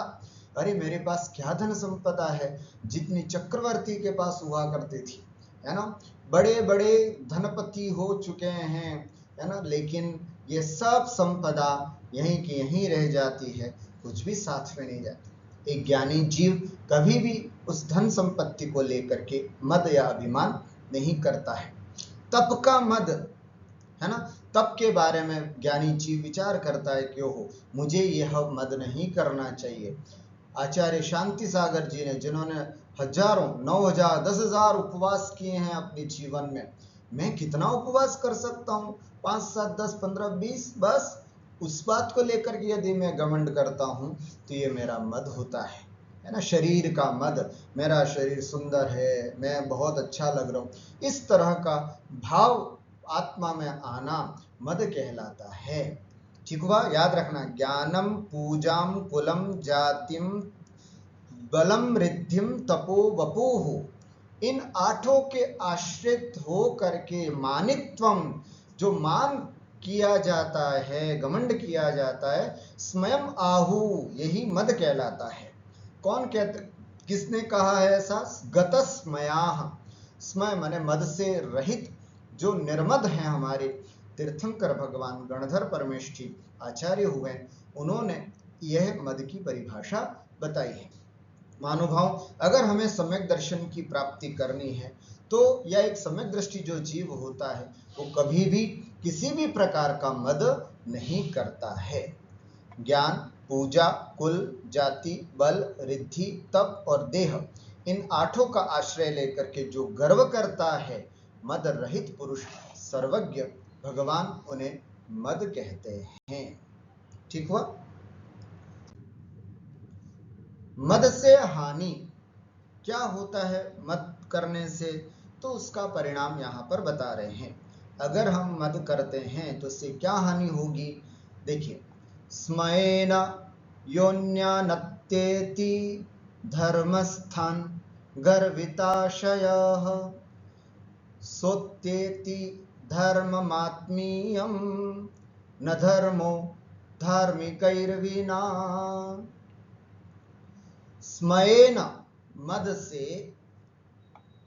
अरे मेरे पास क्या धन संपदा है, जितनी चक्रवर्ती के पास हुआ करती थी, है ना। बड़े बड़े धनपति हो चुके हैं, है ना, लेकिन ये सब संपदा यहीं की यहीं रह जाती है, कुछ भी साथ में नहीं जाती। एक ज्ञानी जीव कभी भी उस धन संपत्ति को लेकर के मद या अभिमान नहीं करता है। तप का मद, है ना, तप के बारे में ज्ञानी जीव विचार करता है कि ओहो मुझे यह मद नहीं करना चाहिए। आचार्य शांति सागर जी ने, जिन्होंने हजारों, 9,000, 10,000 उपवास किए हैं अपने जीवन में, मैं कितना उपवास कर सकता हूँ, 5, 7, 10, 15, 20, बस उस बात को लेकर के यदि मैं घमंड करता हूँ तो ये मेरा मद होता है ना। शरीर का मद, मेरा शरीर सुंदर है, मैं बहुत अच्छा लग रहा हूँ, इस तरह का भाव आत्मा में आना मद कहलाता है। ठीक हुआ, याद रखना। ज्ञानम पूजाम कुलम जातिम बलम रिद्धिम तपो वपुहु, इन 8 के आश्रित हो करके मानित्वम, जो मान किया जाता है, घमंड किया जाता है, स्वयं आहु, यही मद कहलाता है। कौन कहते, किसने कहा है ऐसा? गतस्मयाः, स्मय माने मद से रहित, जो निर्मद हैं हमारे तीर्थंकर भगवान गणधर परमेष्ठी आचार्य हुए, उन्होंने यह मद की परिभाषा बताई है। महानुभाव, अगर हमें सम्यक दर्शन की प्राप्ति करनी है तो यह एक सम्यक दृष्टि जो जीव होता है वो कभी भी किसी भी प्रकार का मद नहीं करता है। ज्ञान, पूजा, कुल, जाति, बल, रिद्धि, तप और देह, इन 8 का आश्रय लेकर के जो गर्व करता है, मद रहित पुरुष, सर्वज्ञ भगवान उन्हें मद कहते हैं। ठीक हुआ। मद से हानि क्या होता है मद करने से, तो उसका परिणाम यहाँ पर बता रहे हैं। अगर हम मद करते हैं तो उससे क्या हानि होगी, देखिए। स्मयेन योन्यानत्येति धर्मस्थान गर्विताशयः, सोत्येति धर्ममात्मीयं, न धर्मो धार्मिकैर्विना। स्मयेन, मद से,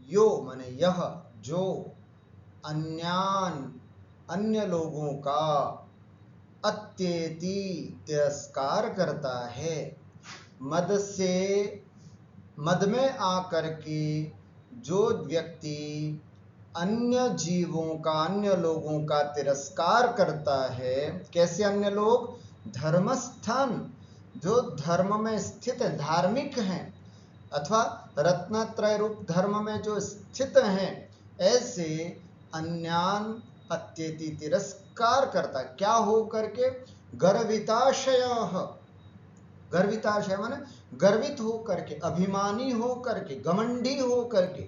यो माने यह, जो, अन्यान, अन्य लोगों का, अत्येति, तिरस्कार करता है। मद से, मद में आकर के जो व्यक्ति अन्य जीवों का, अन्य लोगों का तिरस्कार करता है, कैसे अन्य लोग? धर्मस्थान, जो धर्म में स्थित है, धार्मिक हैं, अथवा रत्नत्रय रूप धर्म में जो स्थित हैं, ऐसे अन्यान अत्येति, तिरस्कार करता, क्या हो करके? गर्विताशयः, गर्विताशय माने गर्वित हो करके, अभिमानी हो करके, घमंडी हो करके,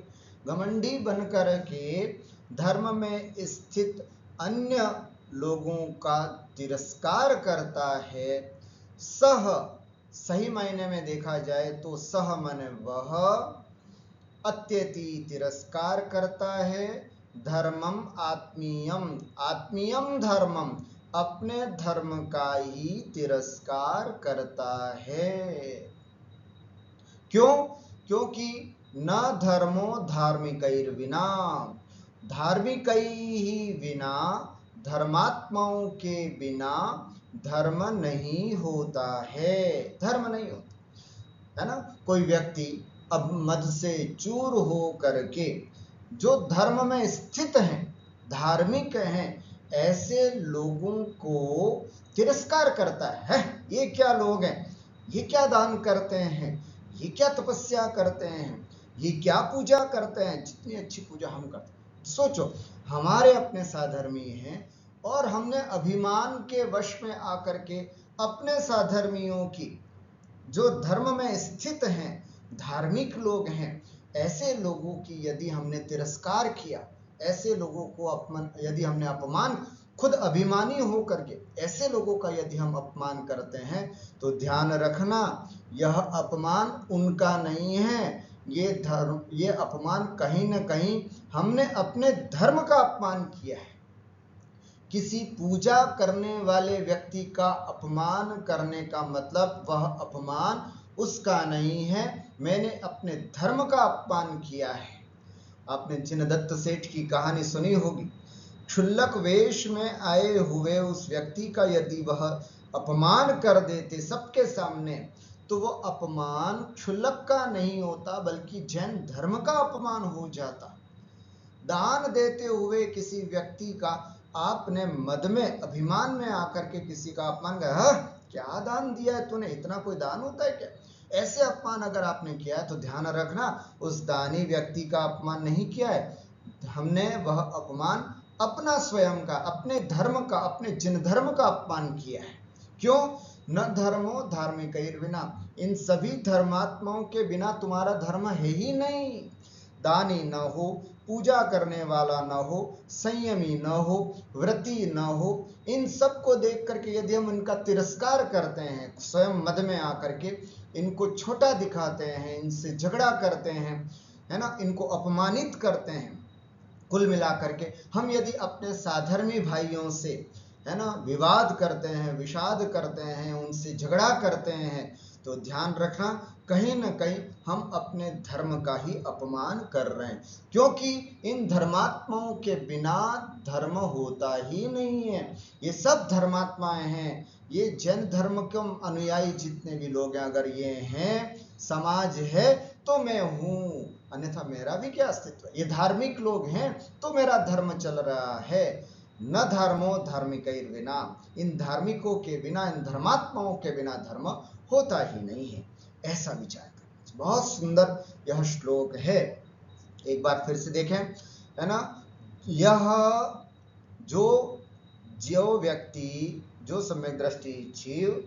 घमंडी बन करके धर्म में स्थित अन्य लोगों का तिरस्कार करता है। सह, सही मायने में देखा जाए तो सह माने वह, अत्येति, तिरस्कार करता है, धर्मम आत्मीयम, आत्मीयम धर्मम, अपने धर्म का ही तिरस्कार करता है। क्यों? क्योंकि न धर्मो धार्मिकैर्विना, धार्मिकै ही बिना, धर्मात्माओं के बिना धर्म नहीं होता है, धर्म नहीं होता, है ना। कोई व्यक्ति अब मद से चूर हो करके जो धर्म में स्थित हैं, धार्मिक हैं, ऐसे लोगों को तिरस्कार करता है। ये क्या लोग हैं, ये क्या दान करते हैं, ये क्या तपस्या करते हैं, ये क्या पूजा करते हैं, जितनी अच्छी पूजा हम करते हैं। सोचो, हमारे अपने साधर्मी हैं और हमने अभिमान के वश में आकर के अपने साधर्मियों की, जो धर्म में स्थित हैं, धार्मिक लोग हैं, ऐसे लोगों की यदि हमने तिरस्कार किया, ऐसे लोगों को यदि हमने अपमान खुद अभिमानी हो करके ऐसे लोगों का यदि हम अपमान करते हैं तो ध्यान रखना, यह अपमान उनका नहीं है, ये अपमान कहीं न कहीं हमने अपने धर्म का अपमान किया है। किसी पूजा करने वाले व्यक्ति का अपमान करने का मतलब वह अपमान उसका नहीं है, मैंने अपने धर्म का अपमान किया है। आपने जिनदत्त सेठ की कहानी सुनी होगी। क्षुल्लक वेश में आए हुए उस व्यक्ति का यदि वह अपमान कर देते सबके सामने, तो वो अपमान क्षुल्लक का नहीं होता बल्कि जैन धर्म का अपमान हो जाता। दान देते हुए किसी व्यक्ति का आपने मद में अभिमान में आकर के किसी का अपमान किया, क्या दान दिया है तूने, इतना कोई दान होता है क्या, ऐसे अपमान अगर आपने किया है तो ध्यान रखना उस दानी व्यक्ति का अपमान नहीं किया है, हमने वह अपमान अपना स्वयं का, अपने धर्म का, अपने जिन धर्म का अपमान किया है। क्यों? न धर्मो धार्मिकैर्विना, इन सभी धर्मात्माओं के बिना तुम्हारा धर्म है ही नहीं। दानी न हो, पूजा करने वाला न हो, संयमी न हो, व्रती न हो, इन सब को देख करके यदि हम इनका तिरस्कार करते हैं, स्वयं मद में आकर के इनको छोटा दिखाते हैं, इनसे झगड़ा करते हैं, है ना, इनको अपमानित करते हैं, कुल मिलाकर के हम यदि अपने साधर्मी भाइयों से, है ना, विवाद करते हैं, विषाद करते हैं, उनसे झगड़ा करते हैं, तो ध्यान रखना कहीं न कहीं हम अपने धर्म का ही अपमान कर रहे हैं, क्योंकि इन धर्मात्माओं के बिना धर्म होता ही नहीं है। ये सब धर्मात्माएं हैं, ये जैन धर्म के अनुयायी जितने भी लोग हैं, अगर ये हैं, समाज है तो मैं हूं, अन्यथा मेरा भी क्या अस्तित्व है। ये धार्मिक लोग हैं तो मेरा धर्म चल रहा है। न धर्मो धार्मिकैर्विना, इन धार्मिकों के बिना, इन धर्मात्माओं के बिना धर्म होता ही नहीं है, ऐसा विचार करें। बहुत सुंदर यह श्लोक है, एक बार फिर से देखें, है ना। यह जो व्यक्ति, जो सम्यक दृष्टि जीव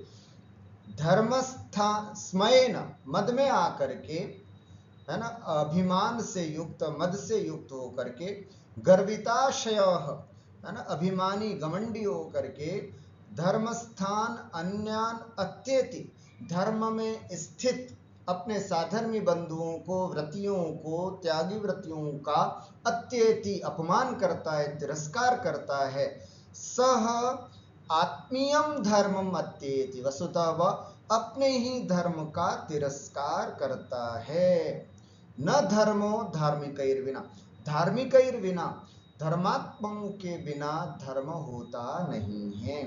धर्मस्थास्मयेन, मद में आकर के, है ना, अभिमान से युक्त, मद से युक्त होकर के, गर्विताशय, है ना, अभिमानी घमंडी होकर के, धर्मस्थान अन्यान अत्येति, धर्म में स्थित अपने साधर्मी बंधुओं को, व्रतियों को, त्यागी व्रतियों का अत्येति अपमान करता है, तिरस्कार करता है, सह आत्मीयम धर्मम अत्येति, वस्तुतः वह अपने ही धर्म का तिरस्कार करता है। न धर्मो धार्मिकैर्विना, धार्मिकैर्विना, धर्मात्माओं के बिना धर्म होता नहीं है।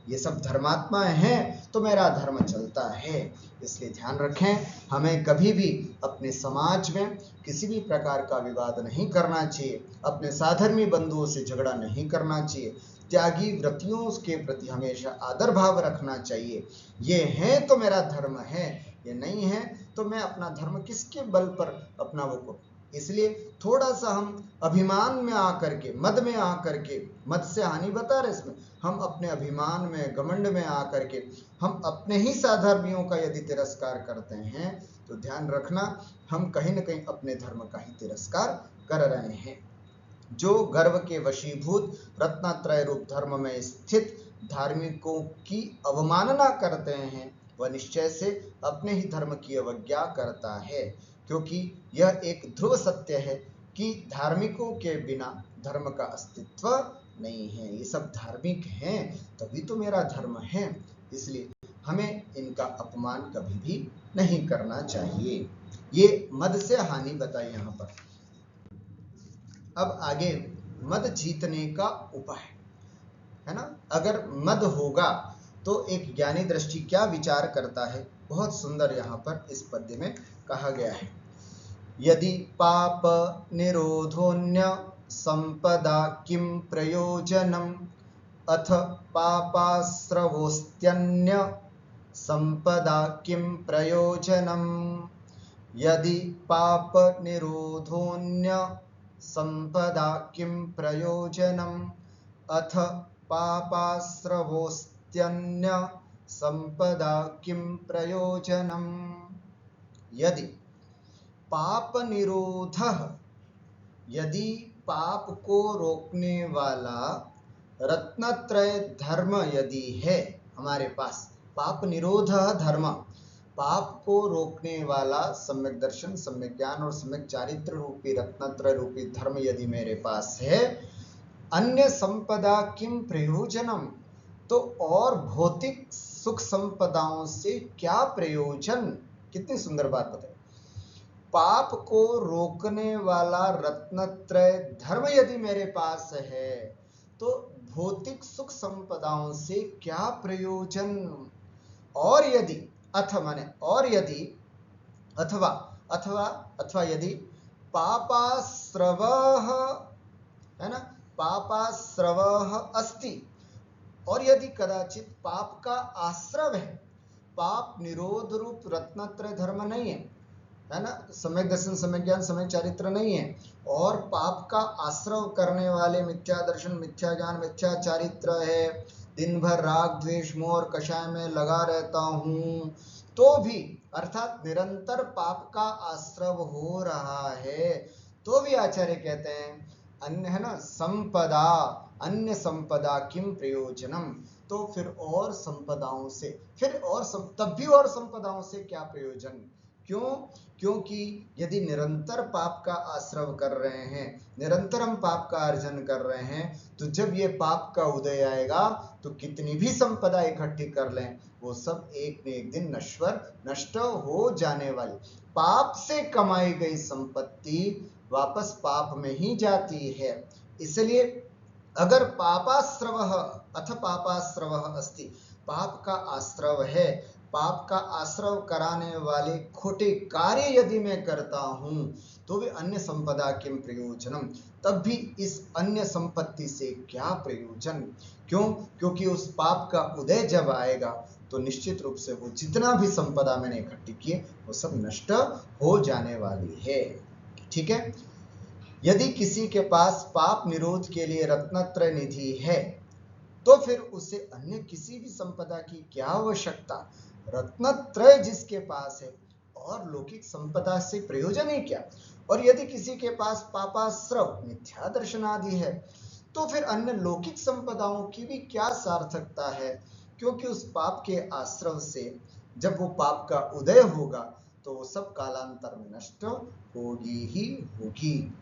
ये सब धर्मात्माएं हैं तो मेरा धर्म चलता है। इसलिए ध्यान रखें, हमें कभी भी अपने समाज में किसी भी प्रकार का विवाद नहीं करना चाहिए, अपने साधर्मी बंधुओं से झगड़ा नहीं करना चाहिए, त्यागी व्रतियों के प्रति हमेशा आदर भाव रखना चाहिए। ये है तो मेरा धर्म है, ये नहीं है तो मैं अपना धर्म किसके बल पर अपना वो करूं। इसलिए थोड़ा सा हम अभिमान में आकर के, मद में आकर के, मद से हानि बता रहे इसमें, हम अपने अभिमान में, घमंड में आकर के हम अपने ही साधर्मियों का यदि तिरस्कार करते हैं तो ध्यान रखना हम कहीं न कहीं अपने धर्म का ही तिरस्कार कर रहे हैं। जो गर्व के वशीभूत रत्नत्रय रूप धर्म में स्थित धार्मिकों की अवमानना करते हैं, वह निश्चय से अपने ही धर्म की अवज्ञा करता है, क्योंकि यह एक ध्रुव सत्य है कि धार्मिकों के बिना धर्म का अस्तित्व नहीं है। ये सब धार्मिक हैं तभी तो मेरा धर्म है, इसलिए हमें इनका अपमान कभी भी नहीं करना चाहिए। ये मद से हानि बताई यहाँ पर। अब आगे मद जीतने का उपाय, है ना। अगर मद होगा तो एक ज्ञानी दृष्टि क्या विचार करता है, बहुत सुंदर यहाँ पर इस पद्य में कहा गया है। यदि पाप निरोधोन्य संपदा किं प्रयोजनम, अथ पापाश्रवोस्त्यन्य संपदा किं प्रयोजनम। यदि पाप निरोधोन्य संपदा किं प्रयोजनम, अथ पापाश्रवोस्त्यन्य संपदा किं प्रयोजनम। यदि पाप निरोधः, यदि पाप को रोकने वाला रत्नत्रय धर्म यदि है हमारे पास, पाप निरोध धर्म, पाप को रोकने वाला सम्यक दर्शन, सम्यक ज्ञान और सम्यक चारित्र रूपी रत्नत्रय रूपी धर्म यदि मेरे पास है, अन्य संपदा किम प्रयोजनम, तो और भौतिक सुख संपदाओं से क्या प्रयोजन। कितनी सुंदर बात बताई। पाप को रोकने वाला रत्नत्रय धर्म यदि मेरे पास है तो भौतिक सुख संपदाओं से क्या प्रयोजन। और यदि अथवा अथवा अथवा यदि पापाश्रव, है ना, पापाश्रव अस्ति, और यदि कदाचित पाप का आश्रव है, पाप निरोध रूप रत्नत्रय धर्म नहीं है ना, सम्यक दर्शन, सम्यक ज्ञान, सम्यक चारित्र नहीं है, और पाप का आश्रव करने वाले मिथ्या दर्शन, मिथ्या ज्ञान, मिथ्या चारित्र है, दिन भर राग द्वेष मोह और कषाय में लगा रहता हूं, तो भी अर्थात निरंतर पाप का आश्रव हो रहा है, तो भी आचार्य कहते हैं अन्य, है ना, संपदा, अन्य संपदा किम प्रयोजनम, तो फिर और संपदाओं से, तब भी और संपदाओं से क्या प्रयोजन। क्यों? क्योंकि यदि निरंतर पाप का आश्रव कर रहे हैं, निरंतर हम पाप का अर्जन कर रहे हैं, तो जब ये पाप का उदय आएगा तो कितनी भी संपदा इकट्ठी कर लें, वो सब एक न एक दिन नश्वर, नष्ट हो जाने वाली। पाप से कमाई गई संपत्ति वापस पाप में ही जाती है। इसलिए अगर पापाश्रव अथ पापाश्रव अस्ति, पाप का आश्रव है, पाप का आश्रव कराने वाले खोटे कार्य यदि मैं करता हूं, तो भी अन्य संपदा किम प्रयोजनम, तब भी इस अन्य संपत्ति से क्या प्रयोजन। क्यों? क्योंकि उस पाप का उदय जब आएगा तो निश्चित रूप से वो जितना भी संपदा मैंने इकट्ठी की वो सब नष्ट हो जाने वाली है। ठीक है। यदि किसी के पास पाप निरोध के लिए रत्नत्रय निधि है तो फिर उसे अन्य किसी भी संपदा की क्या आवश्यकता। रत्नत्रय जिसके पास है और लौकिक संपदा से प्रयोजन ही क्या। और यदि किसी के पास पापाश्रव मिथ्या दर्शन आदि है तो फिर अन्य लौकिक संपदाओं की भी क्या सार्थकता है, क्योंकि उस पाप के आश्रव से जब वो पाप का उदय होगा तो वो सब कालांतर में नष्ट होगी ही होगी।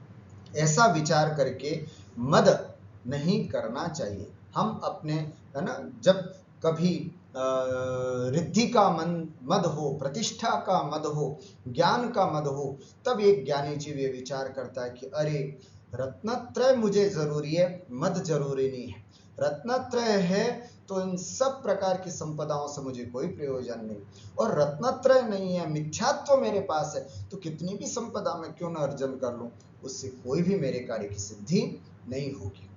ऐसा विचार करके मद नहीं करना चाहिए। हम अपने, है ना, जब कभी रिद्धि का मद हो, प्रतिष्ठा का मद हो, ज्ञान का मद हो, तब एक ज्ञानी जीव ये विचार करता है कि अरे रत्नत्रय मुझे जरूरी है, मद जरूरी नहीं है। रत्नत्रय है तो इन सब प्रकार की संपदाओं से मुझे कोई प्रयोजन नहीं, और रत्नत्रय नहीं है, मिथ्यात्व मेरे पास है, तो कितनी भी संपदा मैं क्यों न अर्जन कर लूं, उससे कोई भी मेरे कार्य की सिद्धि नहीं होगी।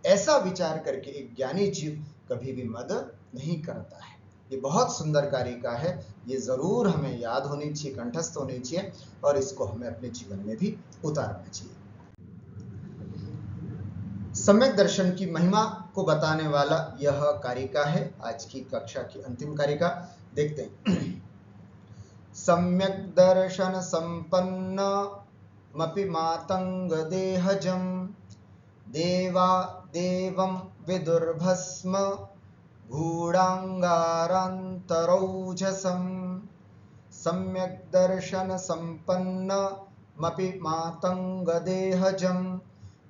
ऐसा विचार करके एक ज्ञानी जीव कभी भी मद नहीं करता है। ये बहुत सुंदर कारिका है, ये जरूर हमें याद होनी चाहिए, कंठस्थ होनी चाहिए, और इसको हमें अपने जीवन में भी उतारना चाहिए। सम्यक दर्शन की महिमा को बताने वाला यह कारिका है, आज की कक्षा की अंतिम कारिका। देखते हैं। सम्यक दर्शन संपन्न मपि मातंग देहजम देवा देवं विदुर्भस्म गूढ़ांगारांतरौजसं। सम्यक दर्शन संपन्न मपि मातंग देहजं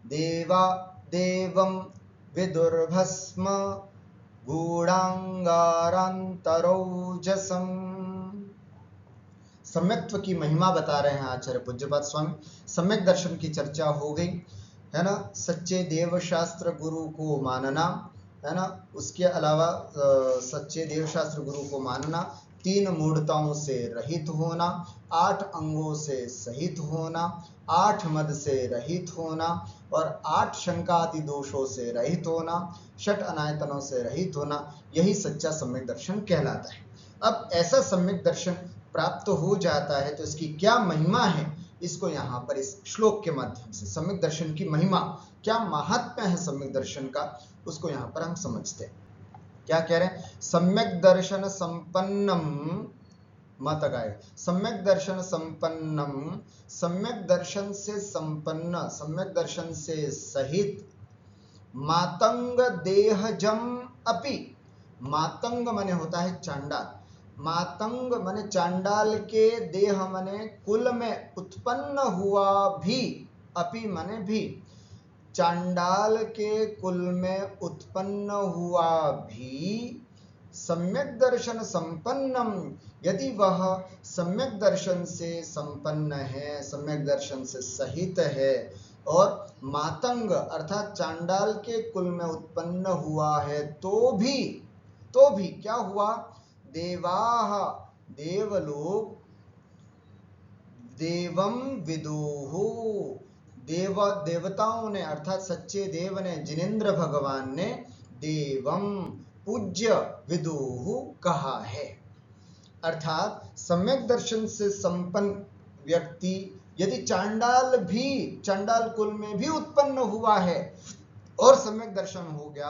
देवा देवं विदुर्भस्म गूढ़ांगारांतरौजसं। सम्यक्त्व की महिमा बता रहे हैं आचार्य पूज्यपाद स्वामी। सम्यक दर्शन की चर्चा हो गई, है ना, सच्चे देवशास्त्र गुरु को मानना, है ना, उसके अलावा सच्चे देवशास्त्र गुरु को मानना, 3 मूढ़ताओं से रहित होना, 8 अंगों से सहित होना, 8 मद से रहित होना, और 8 शंका आदि दोषों से रहित होना, 6 अनायतनों से रहित होना, यही सच्चा सम्यक दर्शन कहलाता है। अब ऐसा सम्यक दर्शन प्राप्त हो जाता है तो इसकी क्या महिमा है, इसको यहाँ पर इस श्लोक के माध्यम से, सम्यक दर्शन की महिमा, क्या महात्म्य है सम्यक दर्शन का, उसको यहाँ पर हम समझते हैं। क्या कह रहे हैं? सम्यक दर्शन संपन्नम, मत गाए, सम्यक दर्शन संपन्नम, सम्यक दर्शन से संपन्न, सम्यक दर्शन से सहित, मातंग देहजम अपि, मातंग माने होता है चांडाल, मातंग माने चांडाल के, देह माने कुल में उत्पन्न हुआ भी, अपि माने भी, चांडाल के कुल में उत्पन्न हुआ भी सम्यक दर्शन संपन्नम, यदि वह सम्यक दर्शन से संपन्न है, सम्यक दर्शन से सहित है, और मातंग अर्थात चांडाल के कुल में उत्पन्न हुआ है, तो भी क्या हुआ, देवाः देवलोक देवम विदुः, देवताओं ने अर्थात सच्चे देव ने, जिनेंद्र भगवान ने देवम पूज्य विदुः कहा है। अर्थात सम्यक दर्शन से संपन्न व्यक्ति यदि चांडाल कुल में भी उत्पन्न हुआ है और सम्यक दर्शन हो गया,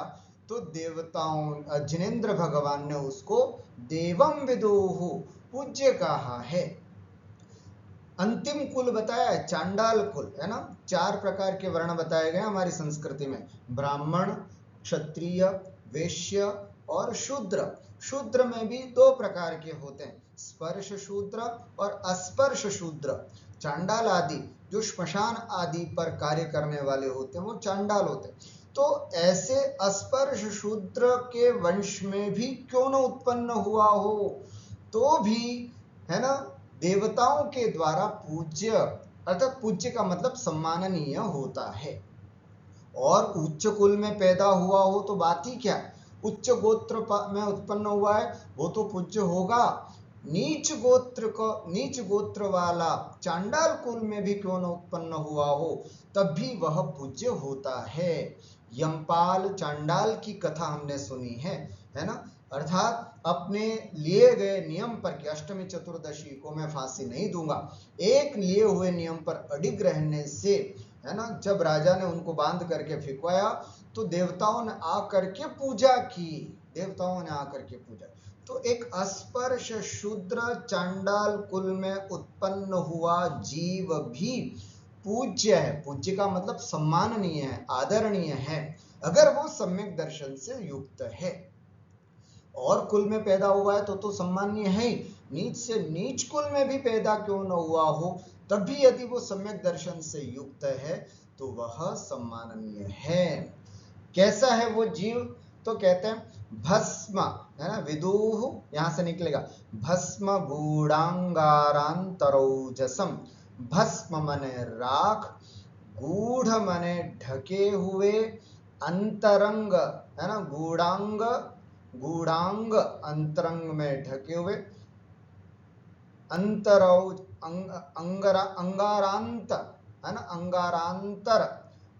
तो देवताओं जिनेंद्र भगवान ने उसको देवम विदुः पूज्य कहा है। अंतिम कुल बताया है चांडाल कुल, है ना। 4 प्रकार के वर्ण बताए गए हमारी संस्कृति में, ब्राह्मण, क्षत्रिय, वैश्य और शूद्र। शूद्र में भी 2 प्रकार के होते हैं, स्पर्श शूद्र और अस्पर्श शूद्र। चांडाल आदि जो श्मशान आदि पर कार्य करने वाले होते हैं वो चांडाल होते हैं। तो ऐसे अस्पर्श शूद्र के वंश में भी क्यों न उत्पन्न हुआ हो, तो भी, है ना, देवताओं के द्वारा पूज्य, अर्थात पूज्य का मतलब सम्माननीय होता है। और उच्च कुल में पैदा हुआ हो तो बात ही क्या, उच्च गोत्र में उत्पन्न हुआ है वो तो पूज्य होगा। नीच गोत्र वाला चांडाल कुल में भी क्यों न उत्पन्न हुआ हो, तब भी वह पूज्य होता है। यमपाल चांडाल की कथा हमने सुनी है ना। अर्थात अपने लिए गए नियम पर कि अष्टमी चतुर्दशी को मैं फांसी नहीं दूंगा, एक लिए हुए नियम पर अडिग रहने से, है ना, जब राजा ने उनको बांध करके फिकवाया तो देवताओं ने आकर के पूजा की, तो एक अस्पर्श शूद्र चांडाल कुल में उत्पन्न हुआ जीव भी पूज्य है। पूज्य का मतलब सम्माननीय है, आदरणीय है, अगर वो सम्यक दर्शन से युक्त है। और कुल में पैदा हुआ है तो सम्माननीय है ही, नीच से नीच कुल में भी पैदा क्यों न हुआ हो, तब भी यदि वो सम्यक दर्शन से युक्त है तो वह सम्माननीय है। कैसा है वो जीव, तो कहते हैं भस्म, है ना, विदुः यहां से निकलेगा भस्म गूढ़ांगारांतरौजसम। भस्म माने राख, गूढ़ माने ढके हुए, अंतरंग, है ना, गूढ़ांग अंतरंग में ढके हुए, अंतरौज अंगारांत, है ना,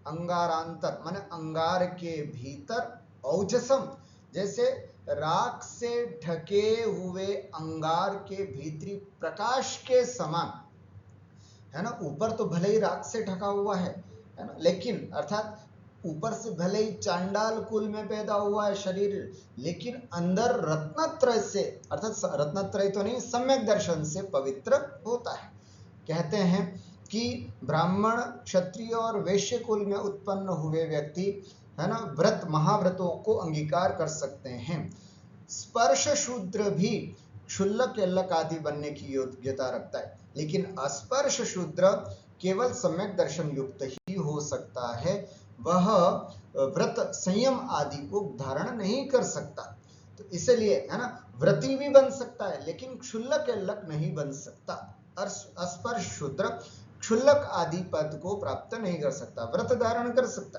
अंगारांतर माने अंगार के भीतर, औजसम जैसे राख से ढके हुए अंगार के भीतरी प्रकाश के समान, है ना। ऊपर तो भले ही राख से ढका हुआ है ना, लेकिन अर्थात ऊपर से भले ही चांडाल कुल में पैदा हुआ है शरीर, लेकिन अंदर रत्नत्रय से, अर्थात रत्नत्रय तो नहीं, सम्यक दर्शन से पवित्र होता है। कहते हैं कि ब्राह्मण, क्षत्रिय और वैश्य कुल में उत्पन्न हुए व्यक्ति, है ना, व्रत महाव्रतों को अंगीकार कर सकते हैं। स्पर्श शूद्र भी क्षुल्लक यल्लक आदि बनने की योग्यता रखता है, लेकिन अस्पर्श शूद्र केवल सम्यक दर्शन युक्त ही हो सकता है, वह व्रत संयम आदि को धारण नहीं कर सकता। तो इसलिए, है ना, व्रती भी बन सकता है लेकिन क्षुल्लक यल्लक नहीं बन सकता। अस्पर्श शूद्र क्षुल्लक आदि पद को प्राप्त नहीं कर सकता, व्रत धारण कर सकता।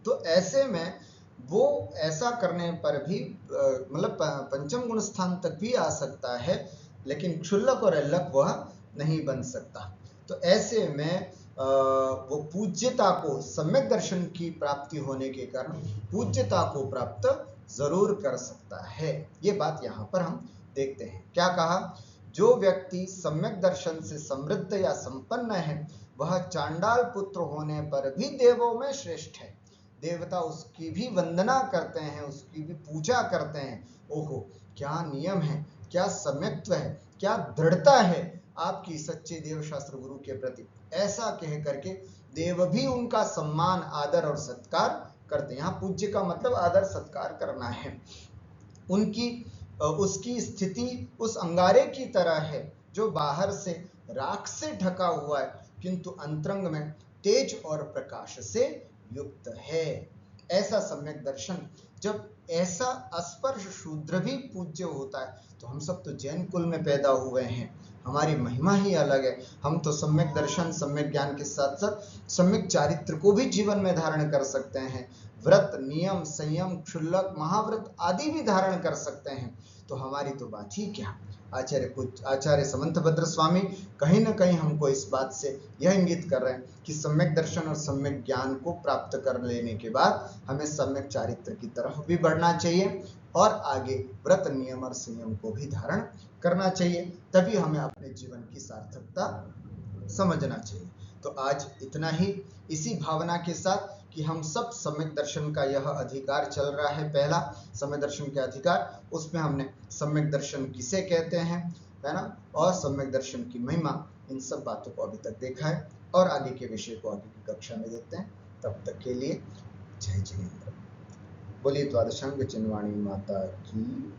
तो ऐसे में वो ऐसा करने पर भी मतलब पंचम गुण स्थान तक भी आ सकता है, लेकिन क्षुल्लक और यल्लक वह नहीं बन सकता। तो ऐसे में वो पूज्यता को, सम्यक दर्शन की प्राप्ति होने के कारण पूज्यता को प्राप्त जरूर कर सकता है। ये बात यहाँ पर हम देखते हैं। क्या कहा, जो व्यक्ति सम्यक दर्शन से समृद्ध या संपन्न है वह चांडाल पुत्र होने पर भी देवों में श्रेष्ठ है। देवता उसकी भी वंदना करते हैं, उसकी भी पूजा करते हैं। ओहो, क्या नियम है, क्या सम्यक्त्व है, क्या दृढ़ता है आपकी सच्चे देवशास्त्र गुरु के प्रति, ऐसा कह करके देव भी उनका सम्मान, आदर और सत्कार करते हैं। यहाँ पूज्य का मतलब आदर सत्कार करना है। उनकी उसकी स्थिति उस अंगारे की तरह है जो बाहर से राख से ढका हुआ है किंतु अंतरंग में तेज और प्रकाश से युक्त है। ऐसा सम्यक दर्शन, जब ऐसा अस्पर्श शूद्र भी पूज्य होता है तो हम सब तो जैन कुल में पैदा हुए हैं, हमारी महिमा ही अलग है। हम तो सम्यक दर्शन सम्यक ज्ञान के साथ साथ सम्यक चारित्र को भी जीवन में धारण कर सकते हैं। व्रत नियम संयम क्षुल्लक महाव्रत आदि भी धारण कर सकते हैं। तो हमारी तो बात ही क्या। आचार्य समंतभद्र स्वामी कहीं ना कहीं हमको इस बात से यह इंगित कर रहे हैं कि सम्यक दर्शन और सम्यक ज्ञान को प्राप्त कर लेने के बाद हमें सम्यक चारित्र की तरफ भी बढ़ना चाहिए और आगे व्रत नियम और संयम को भी धारण करना चाहिए, तभी हमें अपने जीवन की सार्थकता समझना चाहिए। तो आज इतना ही, इसी भावना के साथ कि हम सब सम्यक दर्शन का यह अधिकार चल रहा है, पहला सम्यक दर्शन का अधिकार, उसमें हमने सम्यक दर्शन किसे कहते हैं, है ना, और सम्यक दर्शन की महिमा, इन सब बातों को अभी तक देखा है और आगे के विषय को आगे की कक्षा में देखते हैं। तब तक के लिए जय जिनेन्द्र। बोलिए द्वादशांग चिन्वाणी माता की।